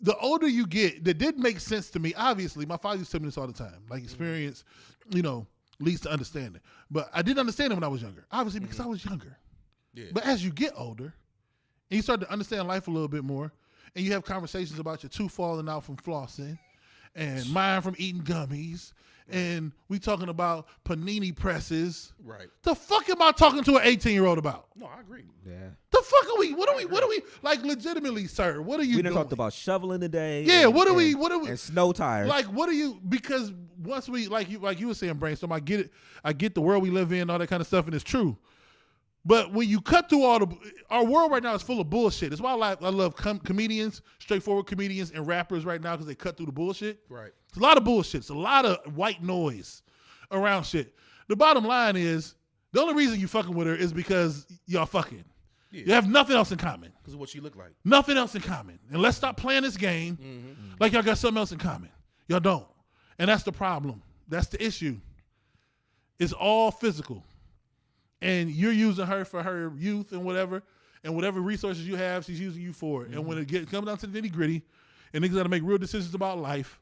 the older you get, that did make sense to me. Obviously, my father used to tell me this all the time. Like experience, leads to understanding. But I didn't understand it when I was younger. Obviously, because I was younger. Yeah. But as you get older, and you start to understand life a little bit more, and you have conversations about your tooth falling out from flossing, and mine from eating gummies, and we talking about panini presses. Right. The fuck am I talking to an 18-year-old about? No, I agree. Yeah. The fuck are we? What are we like? Legitimately, sir? What are you? We done talked about shoveling today. Yeah. What are we? And snow tires. Like, what are you? Because once we like you were saying, brainstorm. I get it. I get the world we live in, all that kind of stuff, and it's true. But when you cut through our world right now is full of bullshit. That's why I love comedians, straightforward comedians and rappers right now because they cut through the bullshit. Right. It's a lot of bullshit. It's a lot of white noise around shit. The bottom line is the only reason you fucking with her is because y'all fucking. Yeah. You have nothing else in common. Because of what she look like. Nothing else in common. And let's stop playing this game like y'all got something else in common. Y'all don't. And that's the problem. That's the issue. It's all physical. And you're using her for her youth and whatever resources you have, she's using you for it. And when it comes down to the nitty gritty, and niggas got to make real decisions about life,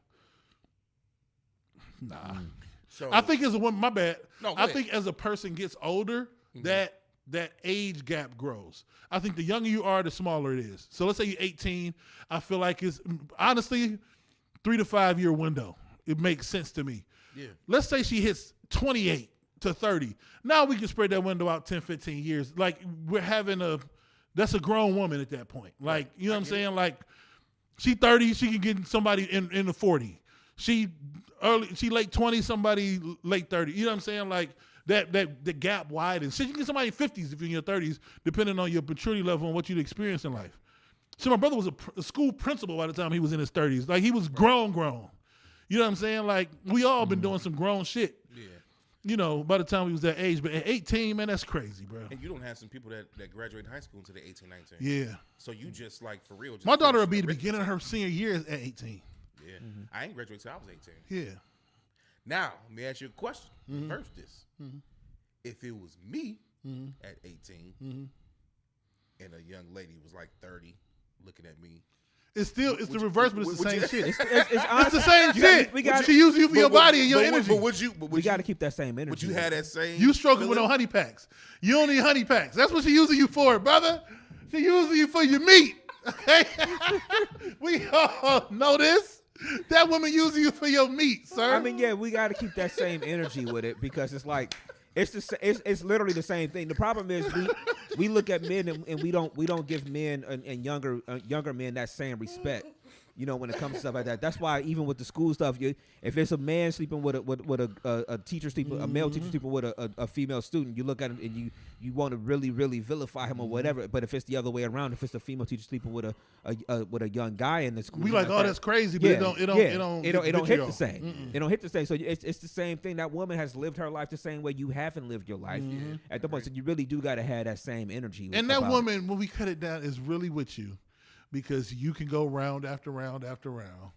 nah. So I think as a woman, my bad. No, I think as a person gets older, that age gap grows. I think the younger you are, the smaller it is. So let's say you're 18. I feel like it's honestly 3 to 5 year window. It makes sense to me. Yeah. Let's say she hits 28 to 30. Now we can spread that window out 10, 15 years. Like that's a grown woman at that point. Like, you know what I'm saying? Like she 30, she can get somebody in the 40. She late 20, somebody late 30. You know what I'm saying? Like the gap widens. So you can get somebody in 50s if you're in your 30s, depending on your maturity level and what you'd experience in life. So my brother was a school principal by the time he was in his 30s. Like he was grown. You know what I'm saying? Like we all been doing some grown shit. Yeah. You know, by the time he was that age. But at 18, man, that's crazy, bro. And you don't have some people that graduate high school until they're 18, 19. Yeah. So you just like for real. Just My daughter will be finish the your beginning of her senior year at 18. Yeah. I ain't graduated till I was 18. Yeah. Now, let me ask you a question. Reverse this. If it was me at 18 and a young lady was like 30 looking at me, It's the reverse, but it's the same shit. It's honestly, the same shit. She uses you for your body and your energy. But would you? We got to keep that same energy. Would you have that same? You stroking with no honey packs. You don't need honey packs. That's what she using you for, brother. She using you for your meat. Okay? We all know this. That woman using you for your meat, sir. I mean, yeah, we got to keep that same energy with it because it's like it's literally the same thing. The problem is we look at men and we don't give men and younger men that same respect. You know, when it comes to stuff like that. That's why even with the school stuff, if it's a man sleeping with a teacher sleeping, a male teacher sleeping with a female student, you look at him and you want to really vilify him or whatever. But if it's the other way around, if it's a female teacher sleeping with a young guy in the school, we like, that's crazy, but it don't hit the same. It don't hit the same. So it's the same thing. That woman has lived her life the same way you haven't lived your life at the point. So you really do got to have that same energy. And that woman, when we cut it down, is really with you. Because you can go round after round after round.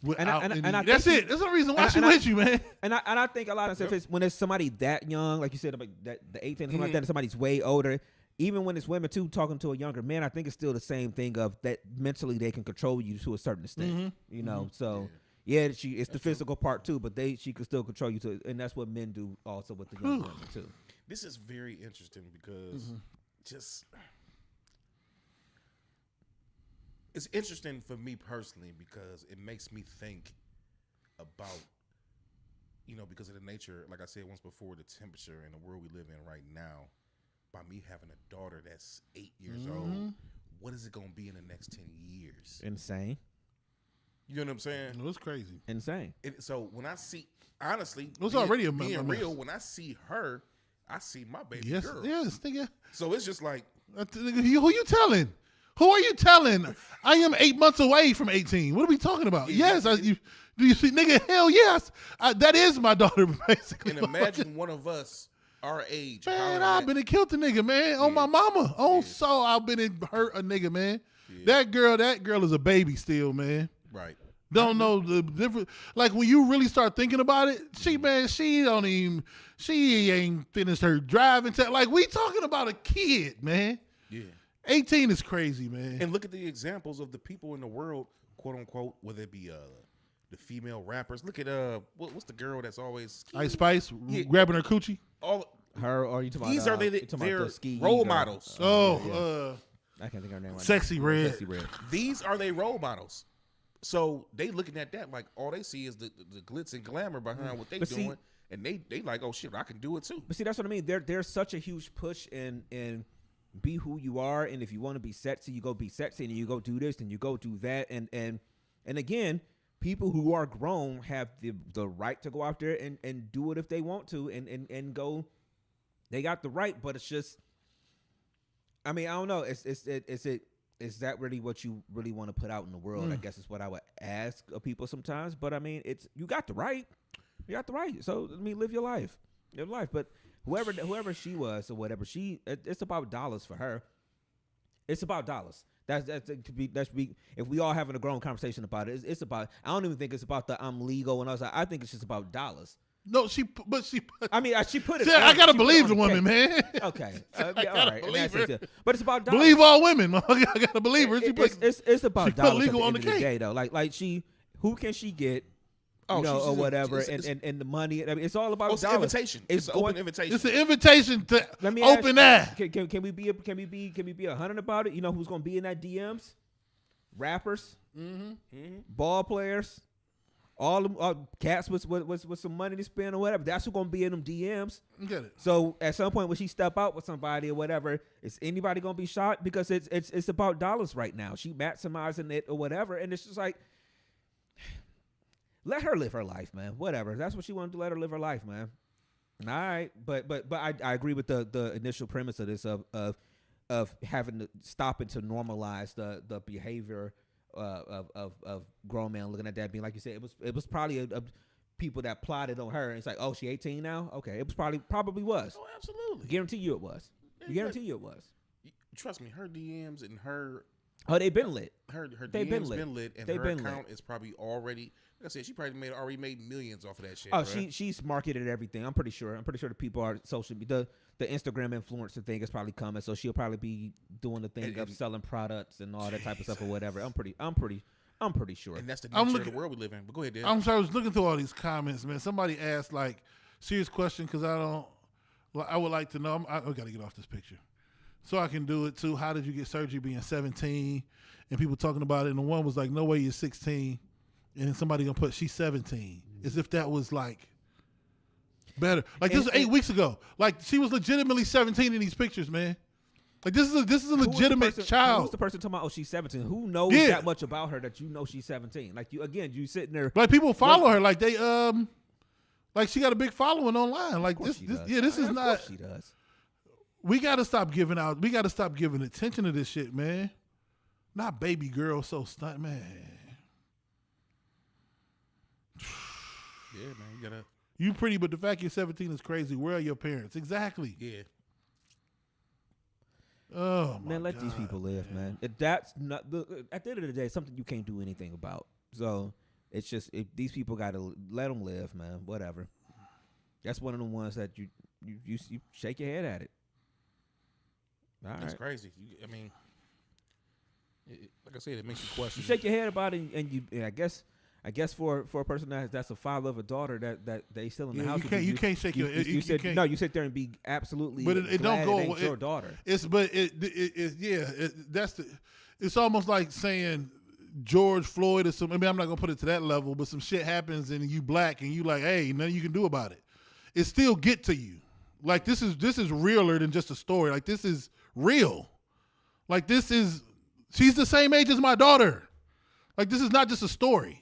That's it. That's the reason why she with you, man. And I think a lot of stuff is when it's somebody that young, like you said, like the 18, something like that, and somebody's way older. Even when it's women too talking to a younger man, I think it's still the same thing of that mentally they can control you to a certain extent. You know, so it's the physical part too, but she can still control you too, and that's what men do also with the young women too. This is very interesting because it's interesting for me personally because it makes me think about, because of the nature, like I said once before, the temperature and the world we live in right now, by me having a daughter that's 8 years old, what is it going to be in the next 10 years? Insane. You know what I'm saying? It was crazy. Insane. So when I see, honestly, it was already being real, when I see her, I see my baby girl. Yes, nigga. So it's just like, who you telling? Who are you telling? I am 8 months away from 18. What are we talking about? Yes. Do you see, nigga? Hell yes. That is my daughter, basically. And imagine one of us, our age. Man, I've been and killed a nigga, man. On my mama. On soul, I've been and hurt a nigga, man. Yeah. That girl is a baby still, man. Right. Don't know the difference. Like when you really start thinking about it, she ain't finished her driving test. Like we talking about a kid, man. Yeah. 18 is crazy, man. And look at the examples of the people in the world, quote unquote, whether it be the female rappers. Look at what's the girl that's always Ice Spice grabbing her coochie. Her or you talking these about? These are their role models. I can't think of her name. Right Sexy now. Red. Sexy Red. These are their role models. So they looking at that like all they see is the glitz and glamour behind what they doing, and they like, oh shit, I can do it too. But see, that's what I mean. There's such a huge push in be who you are, and if you want to be sexy, you go be sexy, and you go do this, and you go do that, and again, people who are grown have the right to go out there and do it if they want to, and go. They got the right, but it's just I mean, I don't know. Is that really what you really want to put out in the world? I guess is what I would ask of people sometimes. But I mean, you got the right. You got the right. So I mean, live your life. Live life. But whoever she was or whatever, it's about dollars for her. It's about dollars. That's if we all having a grown conversation about it, it's about. I don't even think it's about the I'm legal and all that. I think it's just about dollars. No, she put. I mean, she put it. See, I gotta believe the woman, woman, man. Okay, I yeah, gotta all right. believe her. But it's about dollars. Believe all women. I gotta believe her. It's about she put dollars legal at the on end the of the cake. day, though. Like who can she get? Oh, or whatever, and the money. I mean, it's all about it's an dollars. invitation. It's an open invitation. It's an invitation to Let me open ask that. Can we be 100 about it? You know who's gonna be in that DMs? Rappers, ball players, all them cats with some money to spend or whatever. That's who's gonna be in them DMs. Get it? So at some point when she step out with somebody or whatever, is anybody gonna be shocked? Because it's about dollars right now. She maximizing it or whatever, and it's just like. Let her live her life, man. Whatever. That's what she wanted to let her live her life, man. All right, but I agree with the initial premise of this of having to stopping to normalize the behavior of grown men looking at that, being like you said, it was probably a people that plotted on her. And it's like, oh, she 18 now. Okay, it was probably was. Oh, absolutely. Guarantee you it was. Guarantee you it was. Trust me, her DMs and her. Oh, they've been lit. Her They've DMs been lit, and her account lit. is probably already. Like I said, she probably already made millions off of that shit. Oh, right? she's marketed everything. I'm pretty sure the people are social media. The Instagram influencer thing is probably coming, so she'll probably be doing the thing of selling products and all that type of stuff or whatever. I'm pretty sure. And that's the nature of the world we live in. But go ahead, Dan. I'm sorry. I was looking through all these comments, man. Somebody asked like serious question because I would like to know. I got to get off this picture so I can do it too. How did you get surgery being 17? And people talking about it. And the one was like, no way you're 16. And then somebody gonna put she's 17, as if that was like better. Like this was 8 weeks ago. Like she was legitimately 17 in these pictures, man. Like this is a legitimate child. Who's the person talking about? Oh, she's 17. Who knows that much about her that you know she's 17? Like you sitting there. Like people follow her. Like they like she got a big following online. Like this is not. She does. We gotta stop giving attention to this shit, man. Not baby girl so stunt, man. Yeah, man, you pretty, but the fact you're 17 is crazy. Where are your parents? Exactly. Yeah. Oh my man, let God, these people live, man. That's not at the end of the day, it's something you can't do anything about. So it's just these people gotta let them live, man. Whatever. That's one of the ones that you shake your head at it. All That's right. crazy. I mean, like I said, it makes you question. You shake your head about it, and I guess for a person that's a father of a daughter that they still in the house. You can't shake your head. You said no. You sit there and be absolutely. But it don't go. It your daughter. It's It's almost like saying George Floyd or some. I mean, I'm not gonna put it to that level, but some shit happens and you black and you like, hey, nothing you can do about it. It still get to you. Like this is realer than just a story. Like this is real. Like she's the same age as my daughter. Like this is not just a story.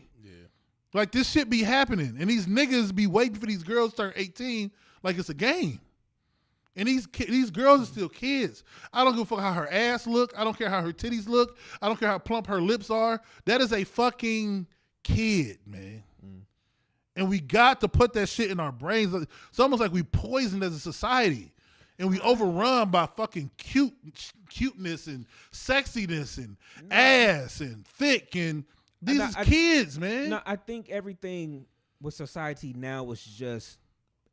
Like, this shit be happening. And these niggas be waiting for these girls to turn 18 like it's a game. And these girls are still kids. I don't give a fuck how her ass look. I don't care how her titties look. I don't care how plump her lips are. That is a fucking kid, man. And we got to put that shit in our brains. It's almost like we poisoned as a society. And we overrun by fucking cuteness and sexiness and ass and thick and... These is kids, man. No, I think everything with society now was just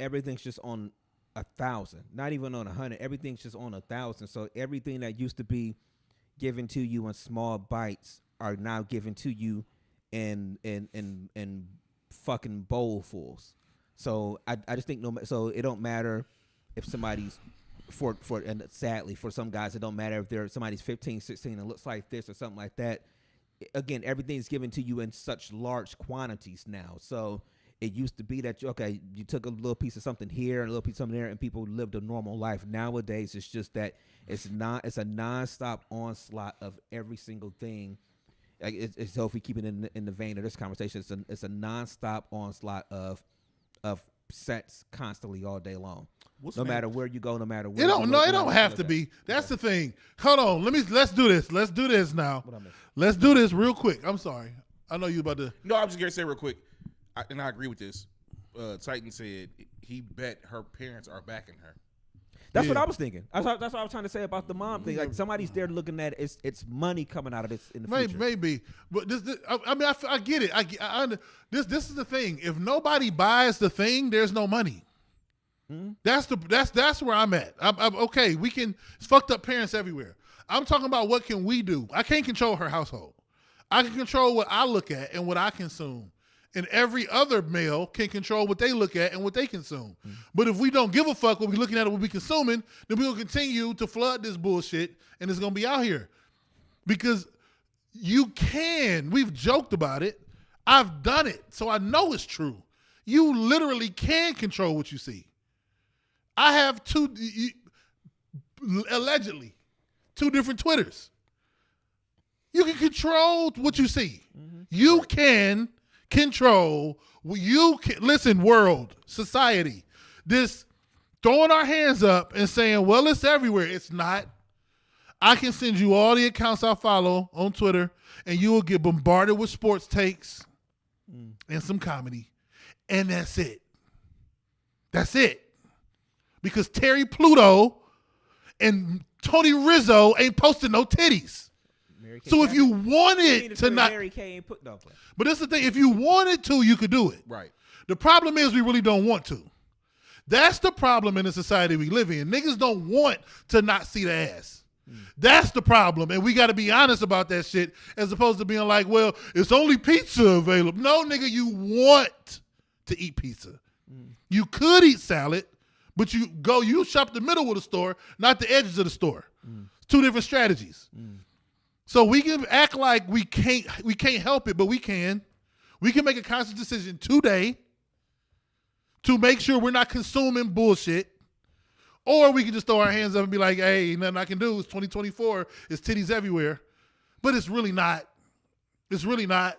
everything's just on 1,000, not even on 100. Everything's just on 1,000. So everything that used to be given to you in small bites are now given to you in fucking bowlfuls. So I just think so it don't matter if somebody's and sadly for some guys it don't matter if somebody's 15, 16 and looks like this or something like that. Again, everything's given to you in such large quantities now. So it used to be that you took a little piece of something here and a little piece of something there, and people lived a normal life. Nowadays, it's just that it's a nonstop onslaught of every single thing. So if we keep it in the vein of this conversation, it's a nonstop onslaught of sex constantly all day long. No matter where you go, no matter where It don't. you No, look, it don't have to be. That's the thing. Hold on. Let's do this. Let's do this now. What I missed? Let's do this real quick. I'm sorry. I know you about to. No, I'm just gonna say real quick, and I agree with this. Titan said he bet her parents are backing her. That's what I was thinking. That's what I was trying to say about the mom thing. Like somebody's there looking at it. It's money coming out of this in the future. Maybe, but I mean, I get it. This is the thing. If nobody buys the thing, there's no money. That's where I'm at. I'm okay. It's fucked up parents everywhere. I'm talking about what can we do. I can't control her household. I can control what I look at and what I consume. And every other male can control what they look at and what they consume. But if we don't give a fuck what we're looking at and what we're consuming, then we will continue to flood this bullshit and it's going to be out here. Because we've joked about it. I've done it. So I know it's true. You literally can control what you see. I have allegedly, 2 different Twitters. You can control what you see. You can control. Listen, world, society, this throwing our hands up and saying, well, it's everywhere. It's not. I can send you all the accounts I follow on Twitter and you will get bombarded with sports takes and some comedy. And that's it. That's it. Because Terry Pluto and Tony Rizzo ain't posting no titties. So if you wanted to not, Mary Kay ain't put no. But that's the thing. If you wanted to, you could do it. Right. The problem is we really don't want to. That's the problem in the society we live in. Niggas don't want to not see the ass. That's the problem. And we got to be honest about that shit as opposed to being like, well, it's only pizza available. No, nigga, you want to eat pizza. You could eat salad, but you shop the middle of the store, not the edges of the store. It's 2 different strategies. So we can act like we can't help it, but we can. We can make a conscious decision today to make sure we're not consuming bullshit. Or we can just throw our hands up and be like, hey, nothing I can do. It's 2024. It's titties everywhere. But it's really not. It's really not.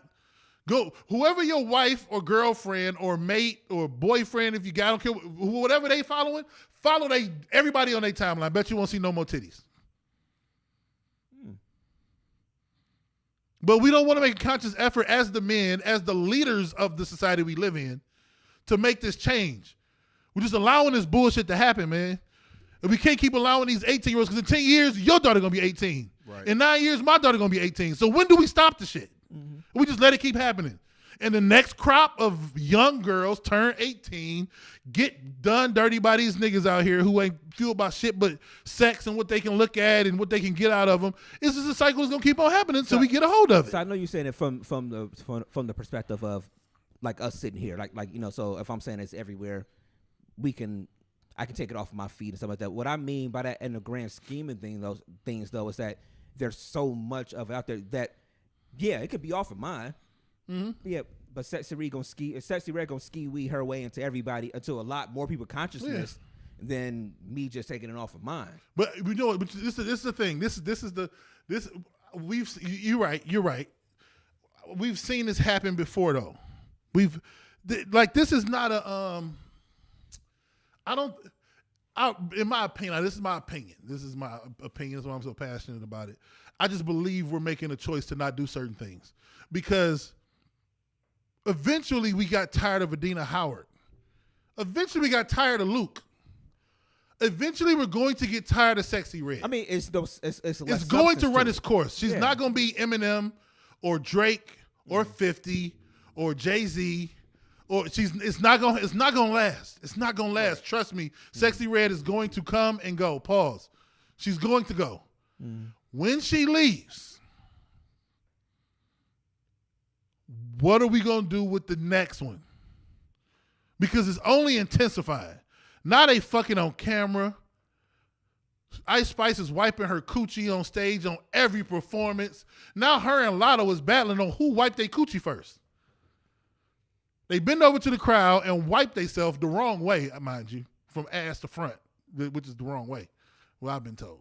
Go, whoever your wife or girlfriend or mate or boyfriend, if you got, I don't care, whatever they following, follow everybody on their timeline. Bet you won't see no more titties. But we don't want to make a conscious effort as the men, as the leaders of the society we live in, to make this change. We're just allowing this bullshit to happen, man. And we can't keep allowing these 18-year-olds, because in 10 years, your daughter going to be 18. Right. In 9 years, my daughter going to be 18. So when do we stop the shit? We just let it keep happening. And the next crop of young girls turn 18, get done dirty by these niggas out here who ain't fueled about shit but sex and what they can look at and what they can get out of them. It's just a cycle that's gonna keep on happening until we get a hold of it. So I know you're saying it from the perspective of like us sitting here, like you know. So if I'm saying it's everywhere, I can take it off of my feet and stuff like that. What I mean by that, in the grand scheme of those things, though, is that there's so much of it out there that it could be off of mine. Yeah, but Sexy Red gonna ski weed her way into everybody, into a lot more people consciousness than me just taking it off of mine. But you know what? This is the thing. You're right. We've seen this happen before though. This is not a in my opinion, this is my opinion. This is my opinion. That's why I'm so passionate about it. I just believe we're making a choice to not do certain things because eventually we got tired of Adina Howard. Eventually we got tired of Luke. Eventually we're going to get tired of Sexy Red. I mean, it's going to run its course. She's not going to be Eminem or Drake or 50 or Jay-Z. Or it's not gonna last. It's not gonna last. Trust me. Sexy Red is going to come and go. Pause. She's going to go. When she leaves, what are we gonna do with the next one? Because it's only intensifying. Now they fucking on camera. Ice Spice is wiping her coochie on stage on every performance. Now her and Lotto is battling on who wiped their coochie first. They bend over to the crowd and wipe themselves the wrong way, mind you, from ass to front, which is the wrong way. Well, I've been told.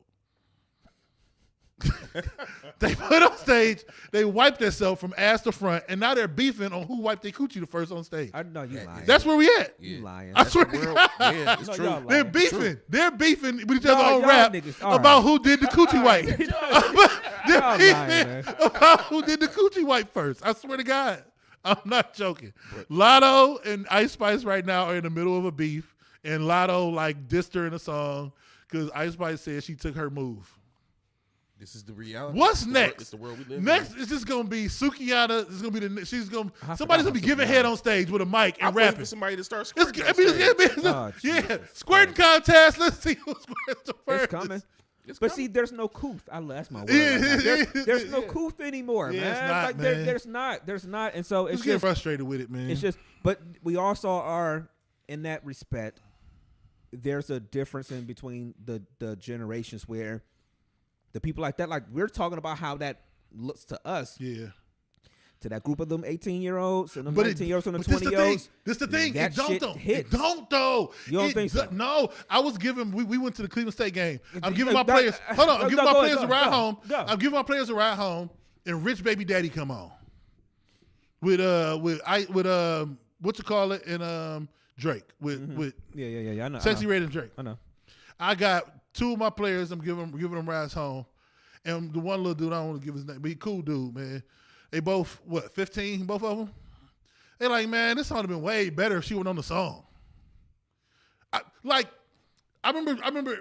They put on stage, they wiped themselves from ass to front, and now they're beefing on who wiped their coochie the first on stage. I know you lying. That's where we at. You lying. I swear to God. Yeah, it's No, true. y'all lying. They're beefing. True. They're beefing with each other No, on y'all rap niggas- all about right. who did the coochie wipe. They're Y'all lying, man. beefing about who did the coochie wipe first. I swear to God. I'm not joking. Lotto and Ice Spice right now are in the middle of a beef, and Lotto like dissed her in a song because Ice Spice said she took her move. This is the reality. What's next? It's the world we live Next in. is just gonna be Sukiyana. It's gonna be I somebody's forgot gonna be about giving Sukiyana. head on stage with a mic I'm and waiting rapping. for somebody to start It's, squirting. I mean, it's gonna Oh, be, yeah, Jesus squirting contest. Let's see who squirts the first. It's coming. It's But coming. see, there's no coof. That's my word. Yeah, right now. There's no yeah. coof anymore, Yeah, man. it's not, like man. There's not, and so it's Just get just, frustrated with it, man. it's just. But we also are in that respect. There's a difference in between the generations where the people like that, like we're talking about how that looks to us, yeah. to that group of them 18-year-olds and them But 19-year-olds and the but this the thing. 20-year-olds. This the thing. That It don't shit though. hits. It don't though. You don't It think so? No, I was giving. We went to the Cleveland State game. I'm You- giving my that- players. Hold on. I'm no, giving go my ahead, players a go, ride go, home. go. I'm giving my players a ride home, and Rich Baby Daddy come on with what you call it, and Drake with Yeah. I know. Sexy I know. Red and Drake. I know. I got two of my players. I'm giving them rides home, and the one little dude I don't want to give his name, but he cool dude, man. They both 15, both of them. They like, man, this song would have been way better if she went on the song. I remember,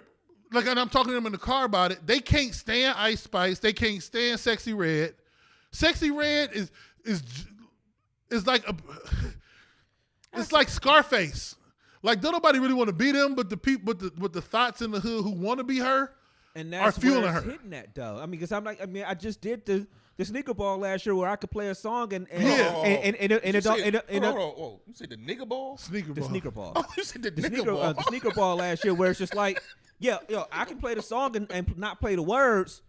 like, and I'm talking to them in the car about it. They can't stand Ice Spice. They can't stand Sexy Red. Sexy Red is like it's like Scarface. Like, don't nobody really want to be them, but the people, but the thoughts in the hood who want to be her. And are that's fueling where it's her. hitting that though. I mean, because I just did the sneaker ball last year where I could play a song and Yeah. and it don't Hold on. You said the nigga ball? Sneaker the ball. sneaker ball. Oh, you said the The nigga ball. sneaker ball last year where it's just like, yo, I can play the song and not play the words.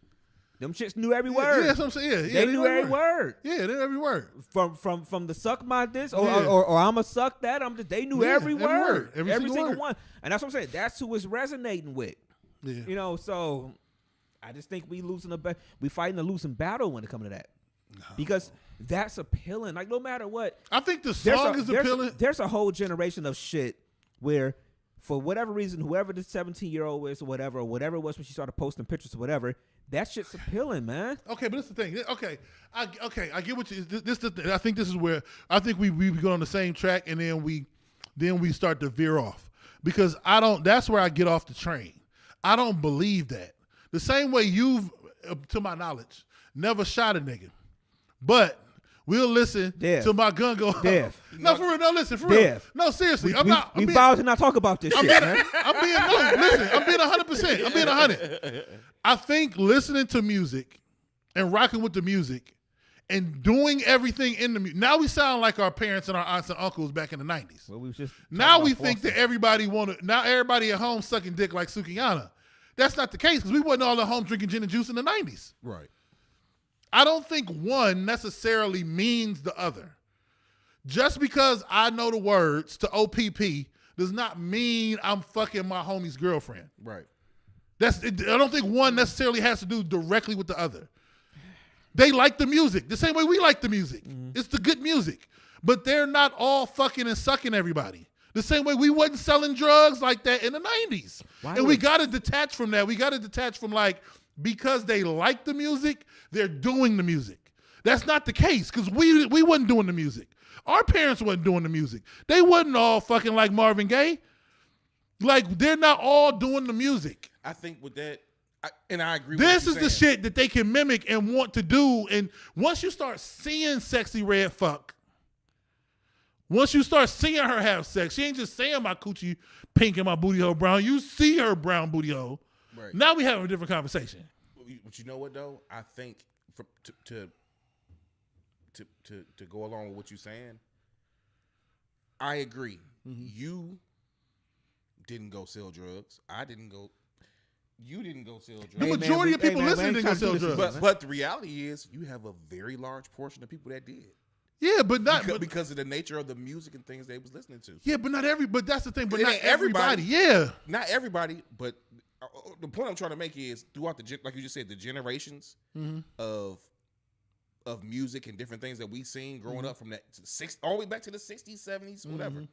Them chicks knew every word. Yeah, that's what I'm saying. Yeah, they knew every word. Yeah, they knew every word. From the suck my this or Yeah. or I'ma suck that. they knew Yeah, every every word. word. Every single single word. one. And that's what I'm saying. That's who it's resonating with. Yeah. You know, so I just think we fighting a losing battle when it comes to that. Because that's appealing. Like, no matter what, I think the song is appealing. There's a whole generation of shit where, for whatever reason, whoever the 17-year-old is or whatever it was when she started posting pictures or whatever, that shit's appealing, man. Okay, but this is the thing. Okay, I get what you. This the thing. I think this is where I think we go on the same track, and then we start to veer off because I don't. That's where I get off the train. I don't believe that. The same way you've, to my knowledge, never shot a nigga, but we'll listen Dev. to my gun go. Dev. No, for real. No, listen, for real. Dev. No, seriously. We vowed to not talk about this shit, man. I'm being 100%. I'm being 100. I think listening to music and rocking with the music and doing everything in the music. Now we sound like our parents and our aunts and uncles back in the 90s. Well, we was just Now talking we about think Boston. that everybody at home sucking dick like Sukiyana. That's not the case because we wasn't all at home drinking gin and juice in the 90s. Right. I don't think one necessarily means the other. Just because I know the words to OPP does not mean I'm fucking my homie's girlfriend. Right. I don't think one necessarily has to do directly with the other. They like the music the same way we like the music. It's the good music. But they're not all fucking and sucking everybody. The same way we wasn't selling drugs like that in the 90s. Why And we was- got to detach from that. We got to detach from like, because they like the music, they're doing the music. That's not the case because we wasn't doing the music. Our parents wasn't doing the music. They wasn't all fucking like Marvin Gaye. Like, they're not all doing the music. I think with that, I agree with This what is you're the saying. shit that they can mimic and want to do. And once you start seeing Sexy Red fuck, once you start seeing her have sex, she ain't just saying my coochie pink and my booty hole brown. You see her brown booty hole. Right. Now we have a different conversation. But you know what though? I think to go along with what you're saying, I agree. You didn't go sell drugs. I didn't go. You didn't go sell drugs. The Hey, man, majority we- of people hey, man, we listening ain't didn't go trying to sell do this, drugs. man. But the reality is, you have a very large portion of people that did Yeah, but not because of the nature of the music and things they was listening to. yeah, but not every. But that's the thing. But It not ain't everybody. everybody. Yeah, Not everybody, but the point I'm trying to make is throughout like you just said, the generations of music and different things that we seen growing up from that all the way back to the 60s, 70s, whatever.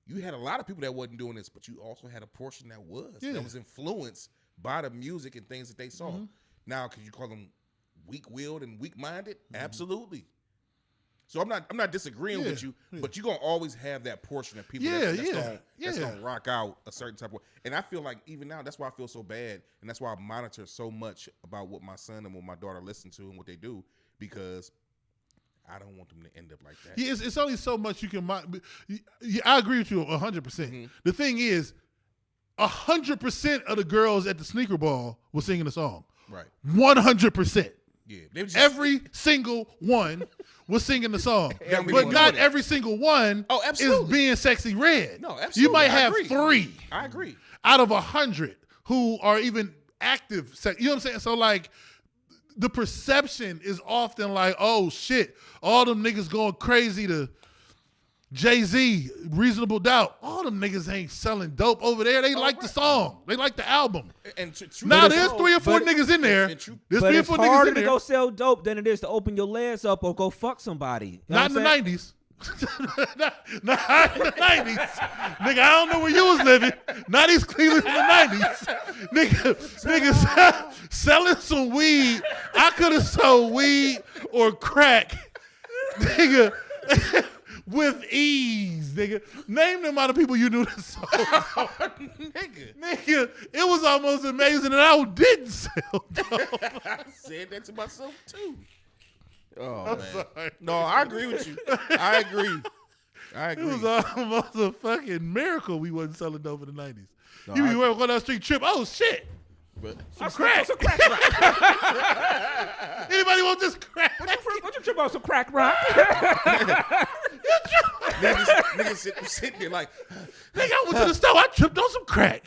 You had a lot of people that wasn't doing this, but you also had a portion that was influenced by the music and things that they saw. Now, could you call them weak-willed and weak-minded? Absolutely. So I'm not disagreeing with you, but you're gonna always have that portion of people that's gonna rock out a certain type of way. And I feel like even now, that's why I feel so bad, and that's why I monitor so much about what my son and what my daughter listen to and what they do, because I don't want them to end up like that. Yeah, it's only so much you can. I agree with you 100%. The thing is, 100% of the girls at the sneaker ball were singing the song. Right. 100%. Yeah. Every single one was singing the song. But not every single one is being Sexy Red. No, absolutely. You might have 3. I agree. Out of 100 who are even active. You know what I'm saying? So, like, the perception is often like, oh, shit, all them niggas going crazy to Jay-Z, Reasonable Doubt. All them niggas ain't selling dope over there. They like the song. They like the album. And now there's 3 or 4 niggas in there. There's 3 or 4 niggas in there. It's harder to go sell dope than it is to open your legs up or go fuck somebody. Not in the 90s. not in the 90s. Nigga, I don't know where you was living. Not East Cleveland in the 90s. Nigga selling some weed. I could have sold weed or crack. Nigga. With ease, nigga. Name the amount of people you knew that sold. Nigga, it was almost amazing that I didn't sell dope. I said that to myself too. Oh, I'm man. sorry. No, I agree with you. I agree. It was almost a fucking miracle we wasn't selling dope in the 90s. You be going down the street, trip. Oh, shit. But some crack. Anybody want this crack? What you trip on some crack rock? niggas sitting there like, nigga, I went to the store. I tripped on some crack.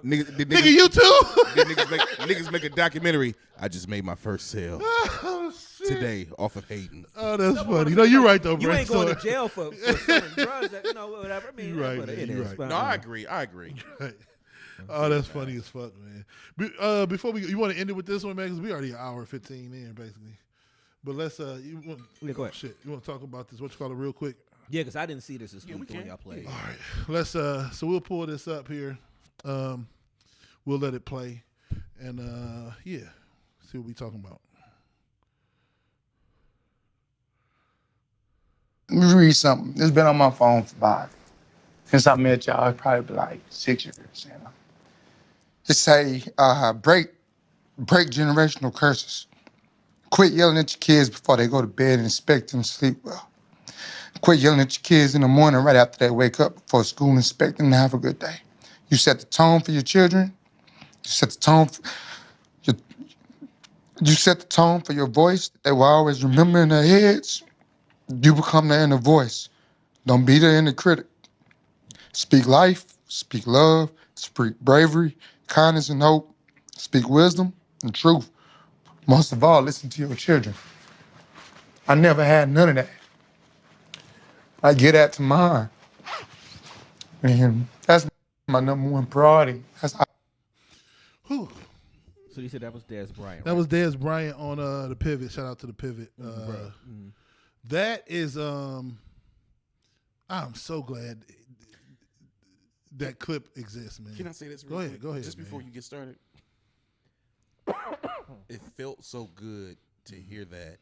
Nigga, you too? niggas make a documentary. I just made my first sale today off of Hayden. Oh, that's funny. No, you're right though, bro. You ain't going to jail for selling drugs. Whatever. I mean, you're right. It You're is. right. No, I agree. Right. Oh, that's funny as fuck, man. Before you want to end it with this one, man, because we already an hour 15 in, basically. But let's go ahead. Shit, you want to talk about this? What you call it, real quick? Yeah, because I didn't see this week when y'all played. All right, let's. So we'll pull this up here. We'll let it play, and see what we talking about. Let me read something. It's been on my phone for about since I met y'all. It's probably like 6 years. You know, it say break generational curses. Quit yelling at your kids before they go to bed and expect them to sleep well. Quit yelling at your kids in the morning right after they wake up before school and expect them to have a good day. You set the tone for your children. You set the tone for your voice. They will always remember in their heads. You become the inner voice. Don't be the inner critic. Speak life, speak love, speak bravery, kindness and hope. Speak wisdom and truth. Most of all, listen to your children. I never had none of that. I get that to mine. And that's my number one priority. Whew. So you said that was Dez Bryant. That was Dez Bryant on the Pivot. Shout out to the Pivot. That is I'm so glad that clip exists, man. Can I say this? Go ahead. Just before you get started. It felt so good to hear that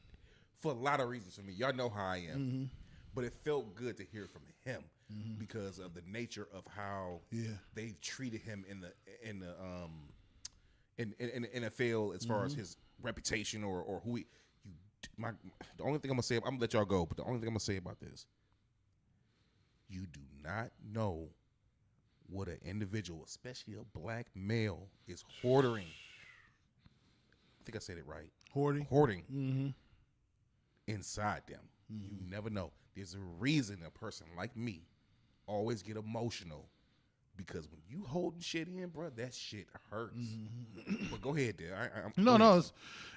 for a lot of reasons for me. Y'all know how I am. But it felt good to hear from him because of the nature of how they've treated him in the NFL as far as his reputation or who he. The only thing I'm gonna say, I'm gonna let y'all go, but the only thing I'm gonna say about this, you do not know what an individual, especially a black male, is hoarding. I think I said it right. Hoarding inside them. You never know. There's a reason a person like me always get emotional because when you holding shit in, bro, that shit hurts. But go ahead, there. No,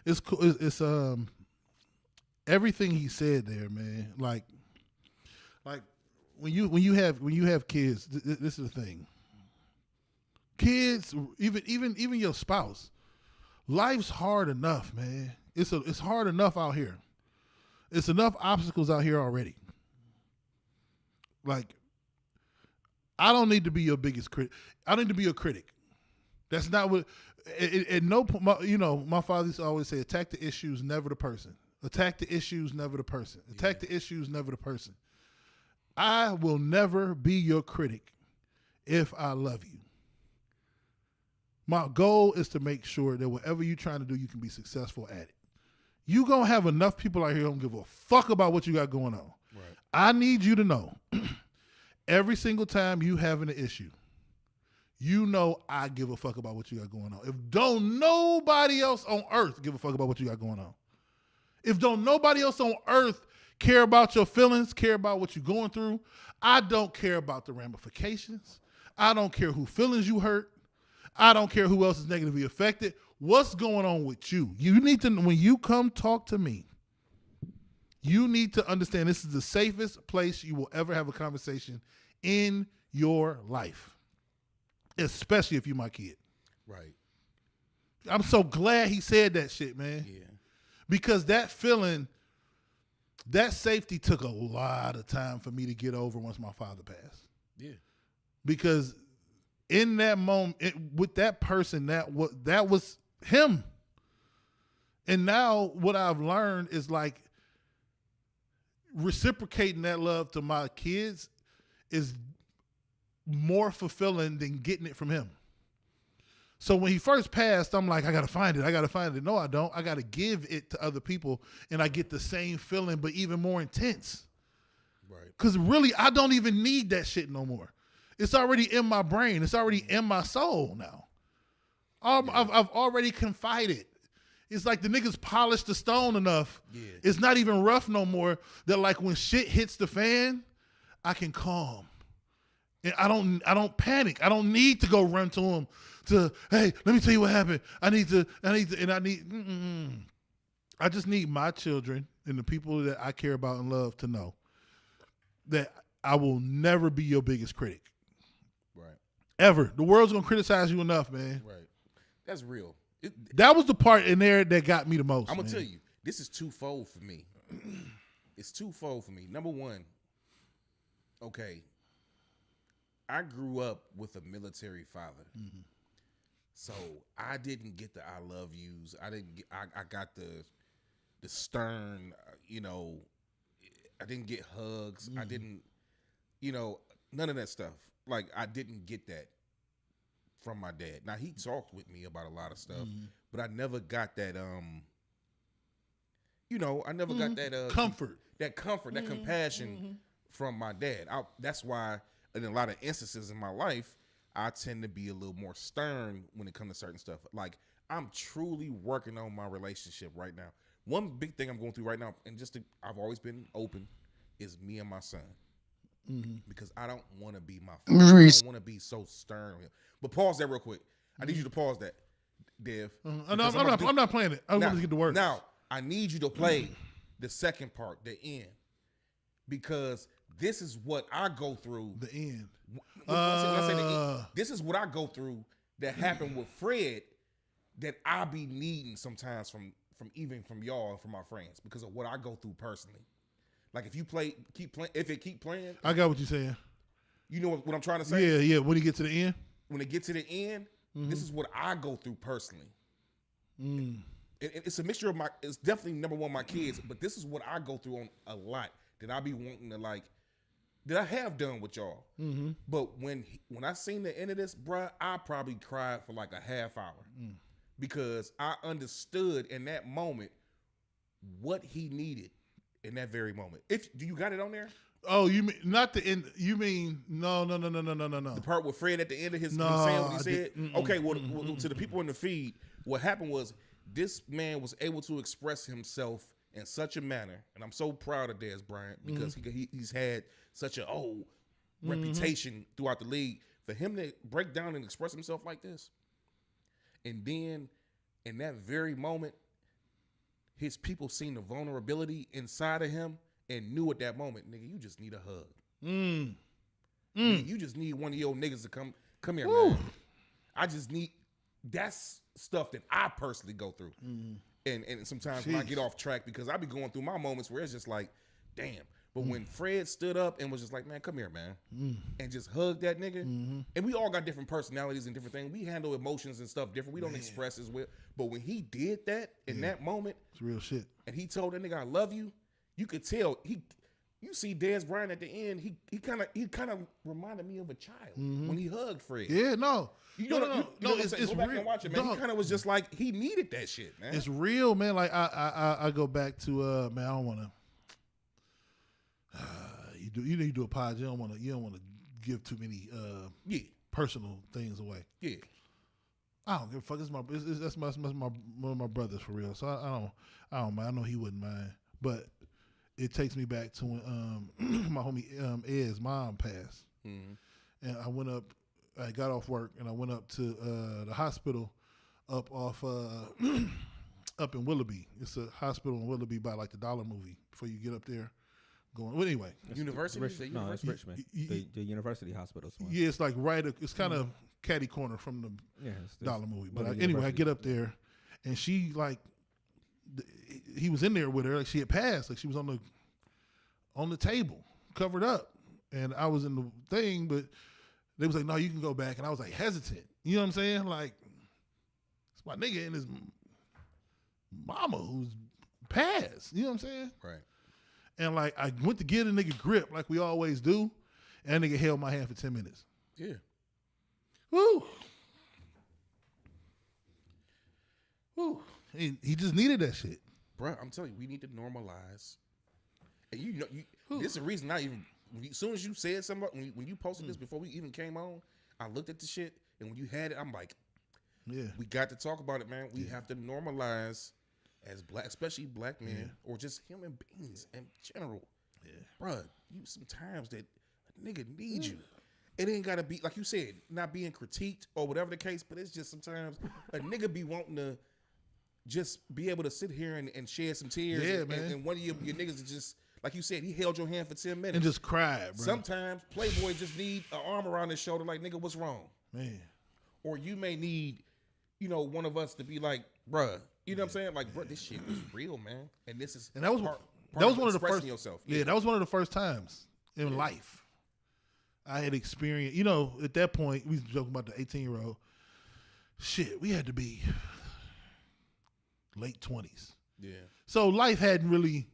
it's cool. It's everything he said there, man. Like when you have kids, this is the thing. kids, even your spouse, life's hard enough, man. It's hard enough out here. It's enough obstacles out here already. Like, I don't need to be your biggest critic. I need to be a critic. That's not what. At no point, my father used to always say, "Attack the issues, never the person. Attack the issues, never the person. Attack the issues, never the person." I will never be your critic if I love you. My goal is to make sure that whatever you're trying to do, you can be successful at it. You gonna have enough people out here who don't give a fuck about what you got going on. Right. I need you to know, every single time you having an issue, I give a fuck about what you got going on. If don't nobody else on earth give a fuck about what you got going on, if don't nobody else on earth care about your feelings, care about what you're going through, I don't care about the ramifications. I don't care who feelings you hurt. I don't care who else is negatively affected. What's going on with you? You need to, when you come talk to me, you need to understand this is the safest place you will ever have a conversation in your life. Especially if you're my kid. Right. I'm so glad he said that shit, man. Yeah. Because that feeling, that safety took a lot of time for me to get over once my father passed. Yeah. Because in that moment, with that person, that was him. And now what I've learned is like reciprocating that love to my kids is more fulfilling than getting it from him. So when he first passed, I'm like, I gotta find it. No, I don't. I gotta give it to other people, and I get the same feeling, but even more intense. Right. Because really, I don't even need that shit no more. It's already in my brain. It's already in my soul now. I've already confided. It's like the niggas polished the stone enough. Yeah. It's not even rough no more. That like when shit hits the fan, I can calm. And I don't panic. I don't need to go run to him hey, let me tell you what happened. I just need my children and the people that I care about and love to know that I will never be your biggest critic. Right. Ever. The world's gonna criticize you enough, man. Right. That's real. That was the part in there that got me the most. I'm gonna tell you, this is twofold for me. It's twofold for me. Number one, okay, I grew up with a military father. Mm-hmm. So I didn't get the I love yous. I got the stern, I didn't get hugs. Mm-hmm. I didn't, none of that stuff. Like, I didn't get that from my dad. Now, he talked with me about a lot of stuff, but I never got that, I never got that comfort, that compassion from my dad. That's why in a lot of instances in my life, I tend to be a little more stern when it comes to certain stuff. Like, I'm truly working on my relationship right now. One big thing I'm going through right now, and I've always been open, is me and my son. Mm-hmm. Because I don't want to be my father. I don't want to be so stern. But pause that real quick. I need you to pause that, Dev. I'm not playing it. I want to get the words. Now, I need you to play the second part, the end. Because this is what I go through. The end. When I say the end, this is what I go through that happened with Fred that I be needing sometimes from y'all and from my friends because of what I go through personally. Like if it keep playing. I got what you're saying. You know what I'm trying to say? Yeah. When you get to the end? When it gets to the end, this is what I go through personally. It's a mixture of it's definitely number one, my kids, but this is what I go through on a lot that I be wanting to that I have done with y'all. Mm-hmm. But when I seen the end of this, bruh, I probably cried for like a half hour because I understood in that moment what he needed in that very moment. Do you got it on there? Oh, you mean not the end? You mean no. The part with Fred at the end of his saying what he said. Okay, well, to the people in the feed, what happened was this man was able to express himself in such a manner, and I'm so proud of Dez Bryant because he's had such a reputation throughout the league for him to break down and express himself like this. And then in that very moment, his people seen the vulnerability inside of him and knew at that moment, nigga, you just need a hug. Nigga, you just need one of your niggas to come here, man. I just need that's stuff that I personally go through. And sometimes when I get off track, because I be going through my moments where it's just like, damn. But when Fred stood up and was just like, man, come here, man, and just hugged that nigga, and we all got different personalities and different things. We handle emotions and stuff different. We don't express as well. But when he did that in that moment, it's real shit. And he told that nigga, I love you, you could tell you see Dez Bryant at the end, he kind of reminded me of a child when he hugged Fred. Yeah, no. No, it's go back real. and watch it, man. He kind of was just like, he needed that shit, man. It's real, man. Like I go back to man, I don't want to. You do a pod. You don't want to give too many personal things away. Yeah, I don't give a fuck. That's one of my brothers for real. So I don't mind. I know he wouldn't mind, but it takes me back to when my homie Ed's mom passed, and I got off work and I went up to the hospital up in Willoughby. It's a hospital in Willoughby by like the Dollar Movie before you get up there. Well, anyway, University. No, it's Richmond. The university hospitals one. Yeah, it's like it's kind of catty corner from the Dollar Movie. But anyway, I get up there, and she like, he was in there with her. Like she had passed. Like she was on the table, covered up, and I was in the thing. But they was like, no, you can go back, and I was like hesitant. You know what I'm saying? Like, it's my nigga and his mama who's passed. You know what I'm saying? Right. And like I went to get a nigga grip like we always do, and that nigga held my hand for 10 minutes. Yeah. Woo. Woo. He just needed that shit. Bro, I'm telling you, we need to normalize. And this is the reason as soon as you said something, when you posted this before we even came on, I looked at the shit, and when you had it, I'm like, yeah, we got to talk about it, man. We have to normalize as black, especially black men, or just human beings in general. Yeah. Bruh, sometimes that a nigga needs you. It ain't gotta be, like you said, not being critiqued or whatever the case, but it's just sometimes a nigga be wanting to just be able to sit here and shed some tears. Yeah, man. And one of your niggas is just, like you said, he held your hand for 10 minutes. And just cried, bro. Sometimes Playboy just need an arm around his shoulder like, nigga, what's wrong? Man. Or you may need, one of us to be like, bruh, you know what I'm saying? Like, bro, this shit is real, man. And this is that was one of the first yourself. Yeah, that was one of the first times in life I had experienced. At that point, we was joking about the 18-year-old. Shit, we had to be late 20s. Yeah. So life hadn't really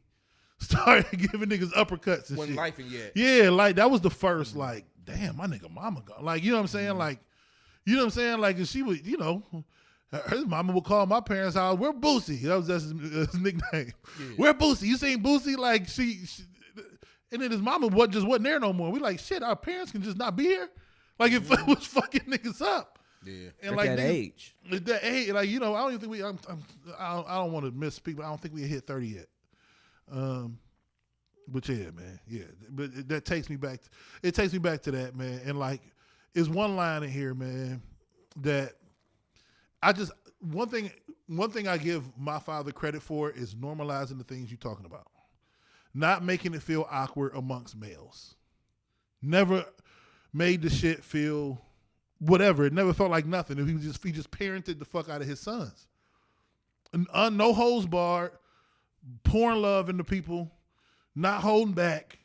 started giving niggas uppercuts and shit. Life and yet. Yeah, like that was the first, like, damn, my nigga mama gone. Like, you know what I'm saying? Like, you know what I'm saying? Like, if she would, her mama would call my parents' house, where Boosie? That was his nickname. Yeah. Where Boosie? You seen Boosie? Like, she and then his mama wasn't there no more. We like, shit, our parents can just not be here? Like, if it was fucking niggas up. Yeah. And like that age. At that age, like, I don't even think I don't want to misspeak, but I don't think we hit 30 yet. But yeah, man. Yeah. But that takes me back. It takes me back to that, man. And like, is one line in here, man, that one thing I give my father credit for is normalizing the things you're talking about. Not making it feel awkward amongst males. Never made the shit feel whatever. It never felt like nothing. He just parented the fuck out of his sons. No holds barred, pouring love into people, not holding back.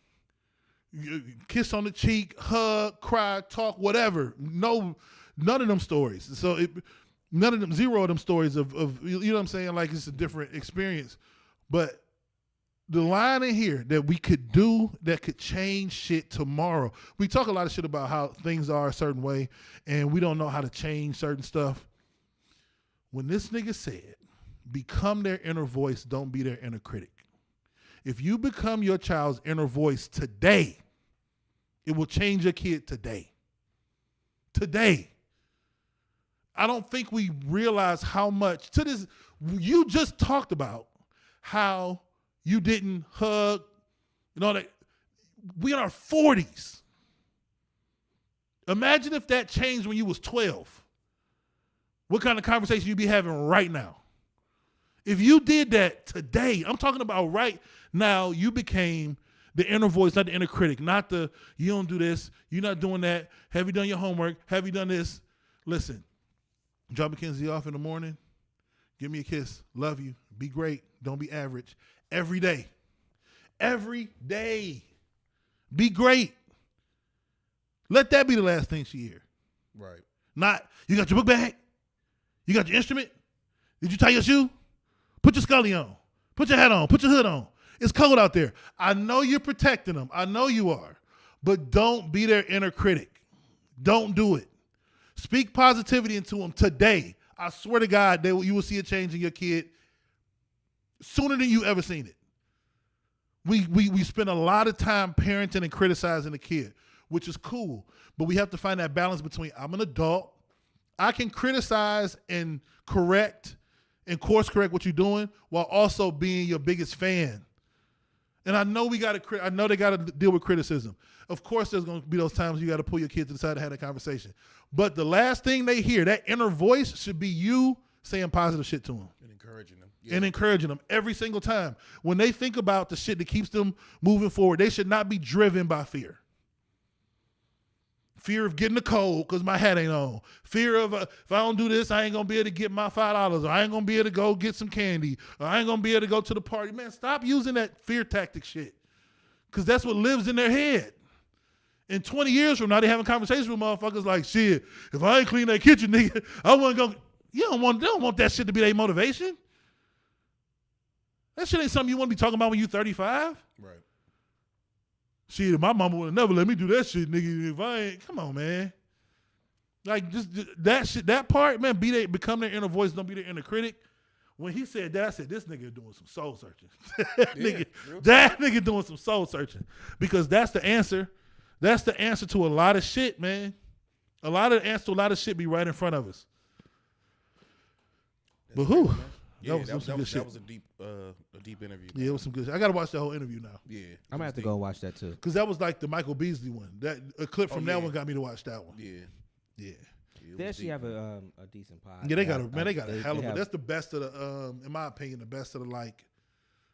Kiss on the cheek, hug, cry, talk, whatever. No, none of them stories. So zero of them stories of you know what I'm saying? Like, it's a different experience. But the line in here that we could do that could change shit tomorrow. We talk a lot of shit about how things are a certain way and we don't know how to change certain stuff. When this nigga said, become their inner voice, don't be their inner critic. If you become your child's inner voice today, it will change your kid today. Today. I don't think we realize how much you just talked about how you didn't hug and all that. We in our 40s. Imagine if that changed when you was 12. What kind of conversation you'd be having right now? If you did that today, I'm talking about right now, you became the inner voice, not the inner critic, not the, you don't do this, you're not doing that, have you done your homework, have you done this? Listen, Drop Mackenzie off in the morning. Give me a kiss. Love you. Be great. Don't be average. Every day. Every day. Be great. Let that be the last thing she hear. Right. Not, you got your book bag? You got your instrument? Did you tie your shoe? Put your scully on. Put your hat on. Put your hood on. It's cold out there. I know you're protecting them. I know you are. But don't be their inner critic. Don't do it. Speak positivity into them today. I swear to God, you will see a change in your kid sooner than you ever seen it. We spend a lot of time parenting and criticizing the kid, which is cool. But we have to find that balance between I'm an adult. I can criticize and correct and course correct what you're doing while also being your biggest fan. And I know they got to deal with criticism. Of course, there's going to be those times you got to pull your kid to the side to have that conversation. But the last thing they hear, that inner voice, should be you saying positive shit to them. And encouraging them. Yeah. And encouraging them every single time. When they think about the shit that keeps them moving forward, they should not be driven by fear. Fear of getting a cold because my hat ain't on. Fear of if I don't do this, I ain't going to be able to get my $5. Or I ain't going to be able to go get some candy. Or I ain't going to be able to go to the party. Man, stop using that fear tactic shit. Because that's what lives in their head. In 20 years from now, they having conversations with motherfuckers like, shit, if I ain't clean that kitchen, nigga, I wouldn't go. They don't want that shit to be their motivation. That shit ain't something you want to be talking about when you 35. Right. Shit, my mama would never let me do that shit, nigga. If I ain't, come on, man. Like just that shit, that part, man. Become their inner voice. Don't be their inner critic. When he said that, I said, this nigga doing some soul searching. That nigga doing some soul searching because that's the answer. That's the answer to a lot of shit, man. A lot of the answer to a lot of shit be right in front of us. But who? Yeah, that was a deep interview. Yeah, it was some good shit. I got to watch the whole interview now. Yeah. I'm going to have to go watch that too. Because that was like the Michael Beasley one. A clip from that one got me to watch that one. Yeah. Yeah. They actually have a decent pod. Yeah, they got a hell of a. That's the best of the, in my opinion, the best of the like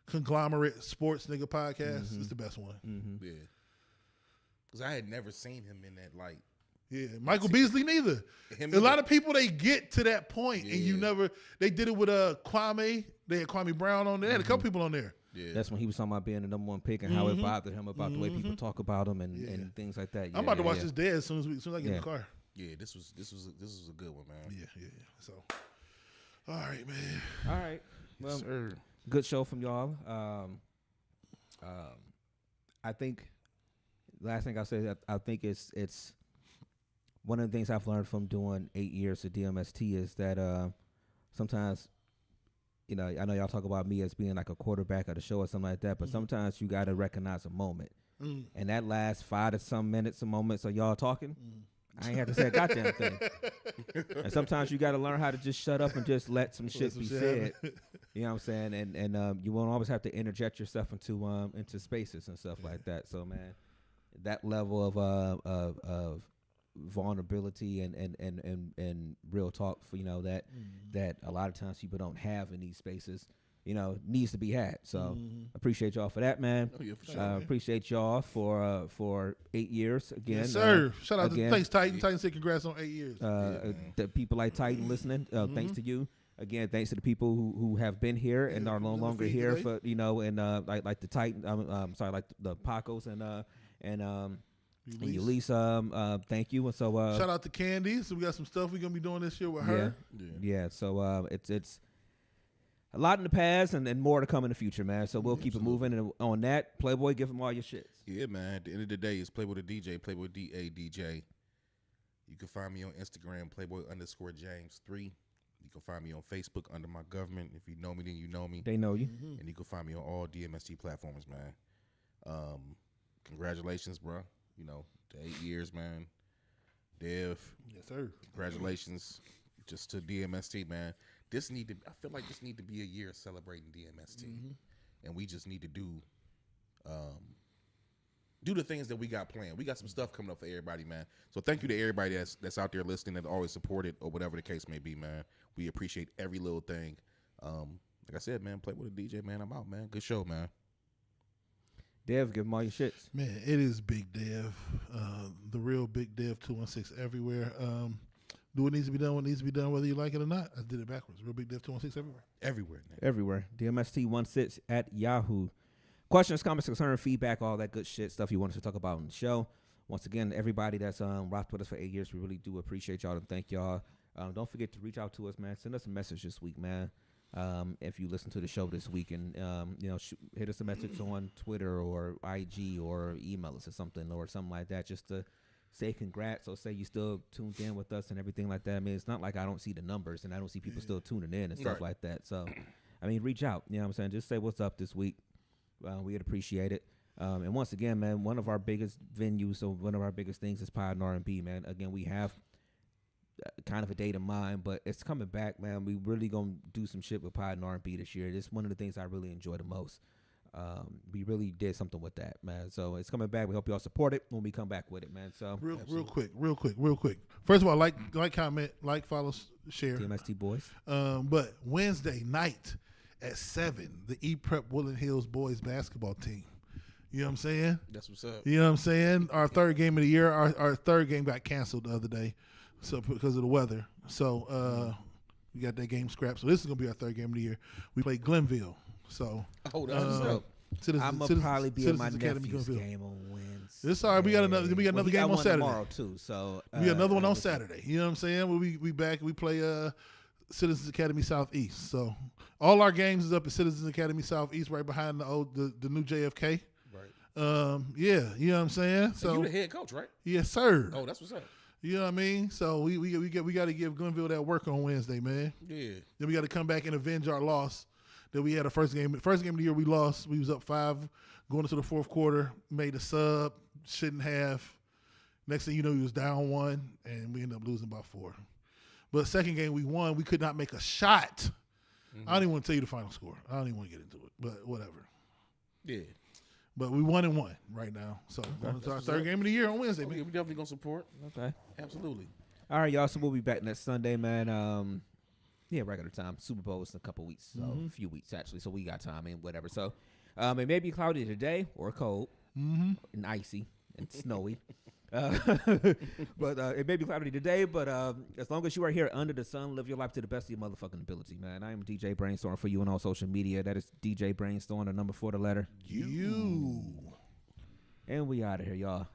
conglomerate sports nigga podcast. Mm-hmm. It's the best one. Mm-hmm. Yeah. Because I had never seen him in that light. Yeah, Michael Beasley neither. A lot of people, they get to that point and you never. They did it with Kwame. They had Kwame Brown on there. They had a couple people on there. Yeah. That's when he was talking about being the number one pick and how it bothered him about the way people talk about him and things like that. Yeah, I'm about to watch this day as soon as I get in the car. Yeah, this was a good one, man. Yeah. So, all right, man. All right. Well, good show from y'all. I think last thing I'll say, I think it's one of the things I've learned from doing 8 years of DMST is that sometimes, you know, I know y'all talk about me as being like a quarterback of the show or something like that, but sometimes you got to recognize a moment. And that last 5 to some minutes, moments of y'all talking, I ain't have to say a goddamn thing. And sometimes you got to learn how to just shut up and just let some shit be said. You know what I'm saying? And you won't always have to interject yourself into spaces and stuff like that. So, man, that level of vulnerability and real talk for, you know, that a lot of times people don't have in these spaces, you know, needs to be had. So appreciate y'all for that, man. Oh, yeah, for sure, appreciate y'all for 8 years again. Yes, sir. Shout out to thanks Titan. Titan said congrats on 8 years. The people like Titan listening, thanks to you. Again, thanks to the people who have been here and are no longer here for, you know, and like the Titan, like the Pacos and Ulysses, thank you. And so shout out to Candy. So we got some stuff we're gonna be doing this year with her. Yeah. So it's a lot in the past and more to come in the future, man. So we'll keep it moving. And on that, Playboy, give them all your shits. Yeah, man. At the end of the day, it's Playboy the DJ, Playboy DADJ. You can find me on Instagram, Playboy_James3. You can find me on Facebook under my government. If you know me, then you know me. They know you. And you can find me on all DMST platforms, man. Congratulations, bro. You know, to 8 years, man. Dev. Yes, sir. Congratulations just to DMST, man. I feel like this need to be a year celebrating DMST. And we just need to do the things that we got planned. We got some stuff coming up for everybody, man. So thank you to everybody that's out there listening and always supported or whatever the case may be, man. We appreciate every little thing. Like I said, man, play with a DJ, man. I'm out, man. Good show, man. Dev, give them all your shits. Man, it is Big Dev. The real Big Dev 216 everywhere. Do what needs to be done, what needs to be done, whether you like it or not. I did it backwards. Real Big Diff 216 everywhere. Everywhere. Now. Everywhere. DMST16 at Yahoo. Questions, comments, concerns, feedback, all that good shit, stuff you want us to talk about on the show. Once again, everybody that's rocked with us for 8 years, we really do appreciate y'all and thank y'all. Don't forget to reach out to us, man. Send us a message this week, man. If you listen to the show this week, and hit us a message on Twitter or IG or email us or something like that, just to say congrats or say you still tuned in with us and everything like that. I mean, it's not like I don't see the numbers and I don't see people still tuning in and stuff like that. So, I mean, reach out. You know what I'm saying? Just say what's up this week. We'd appreciate it. And once again, man, one of our biggest venues, so one of our biggest things is Pod and R&B, man. Again, we have kind of a date in mind, but it's coming back, man. We really gonna do some shit with Pod and R&B this year. It's one of the things I really enjoy the most. We really did something with that, man. So it's coming back. We hope y'all support it when we come back with it, man. So real quick. First of all, like, comment, follow, share. DMST boys. But Wednesday night at 7, the E-Prep Woodland Hills boys basketball team. You know what I'm saying? That's what's up. You know what I'm saying? Our third game of the year. Our third game got canceled the other day, so because of the weather. So we got that game scrapped. So this is gonna be our third game of the year. We play Glenville. So that's what's up. I'm gonna probably be at my nephew's game on Wednesday. It's all right. We got another game on Saturday tomorrow too. So we got another one on Saturday. You know what I'm saying? We back. We play Citizens Academy Southeast. So all our games is up at Citizens Academy Southeast, right behind the new JFK. Right. Yeah. You know what I'm saying? So you the head coach, right? Yes, sir. Oh, that's what's up. You know what I mean? So we got to give Glenville that work on Wednesday, man. Yeah. Then we got to come back and avenge our loss that we had. The first game of the year we lost. We was up 5 going into the fourth quarter. Made a sub. Shouldn't have. Next thing you know, we was down 1, and we ended up losing by 4. But second game we won. We could not make a shot. Mm-hmm. I don't even want to tell you the final score. I don't even want to get into it. But whatever. Yeah. But we 1-1 right now. So going to our third game of the year on Wednesday. We definitely gonna support. Okay. Absolutely. All right, y'all. So we'll be back next Sunday, man. Regular time. Super Bowl is in a couple weeks, so a few weeks actually. So we got time and whatever. So it may be cloudy today or cold and icy and snowy. But it may be cloudy today, but as long as you are here under the sun, live your life to the best of your motherfucking ability, man. I am DJ Brainstorm for you on all social media. That is DJ Brainstorm, the number 4, the letter U. And we out of here, y'all.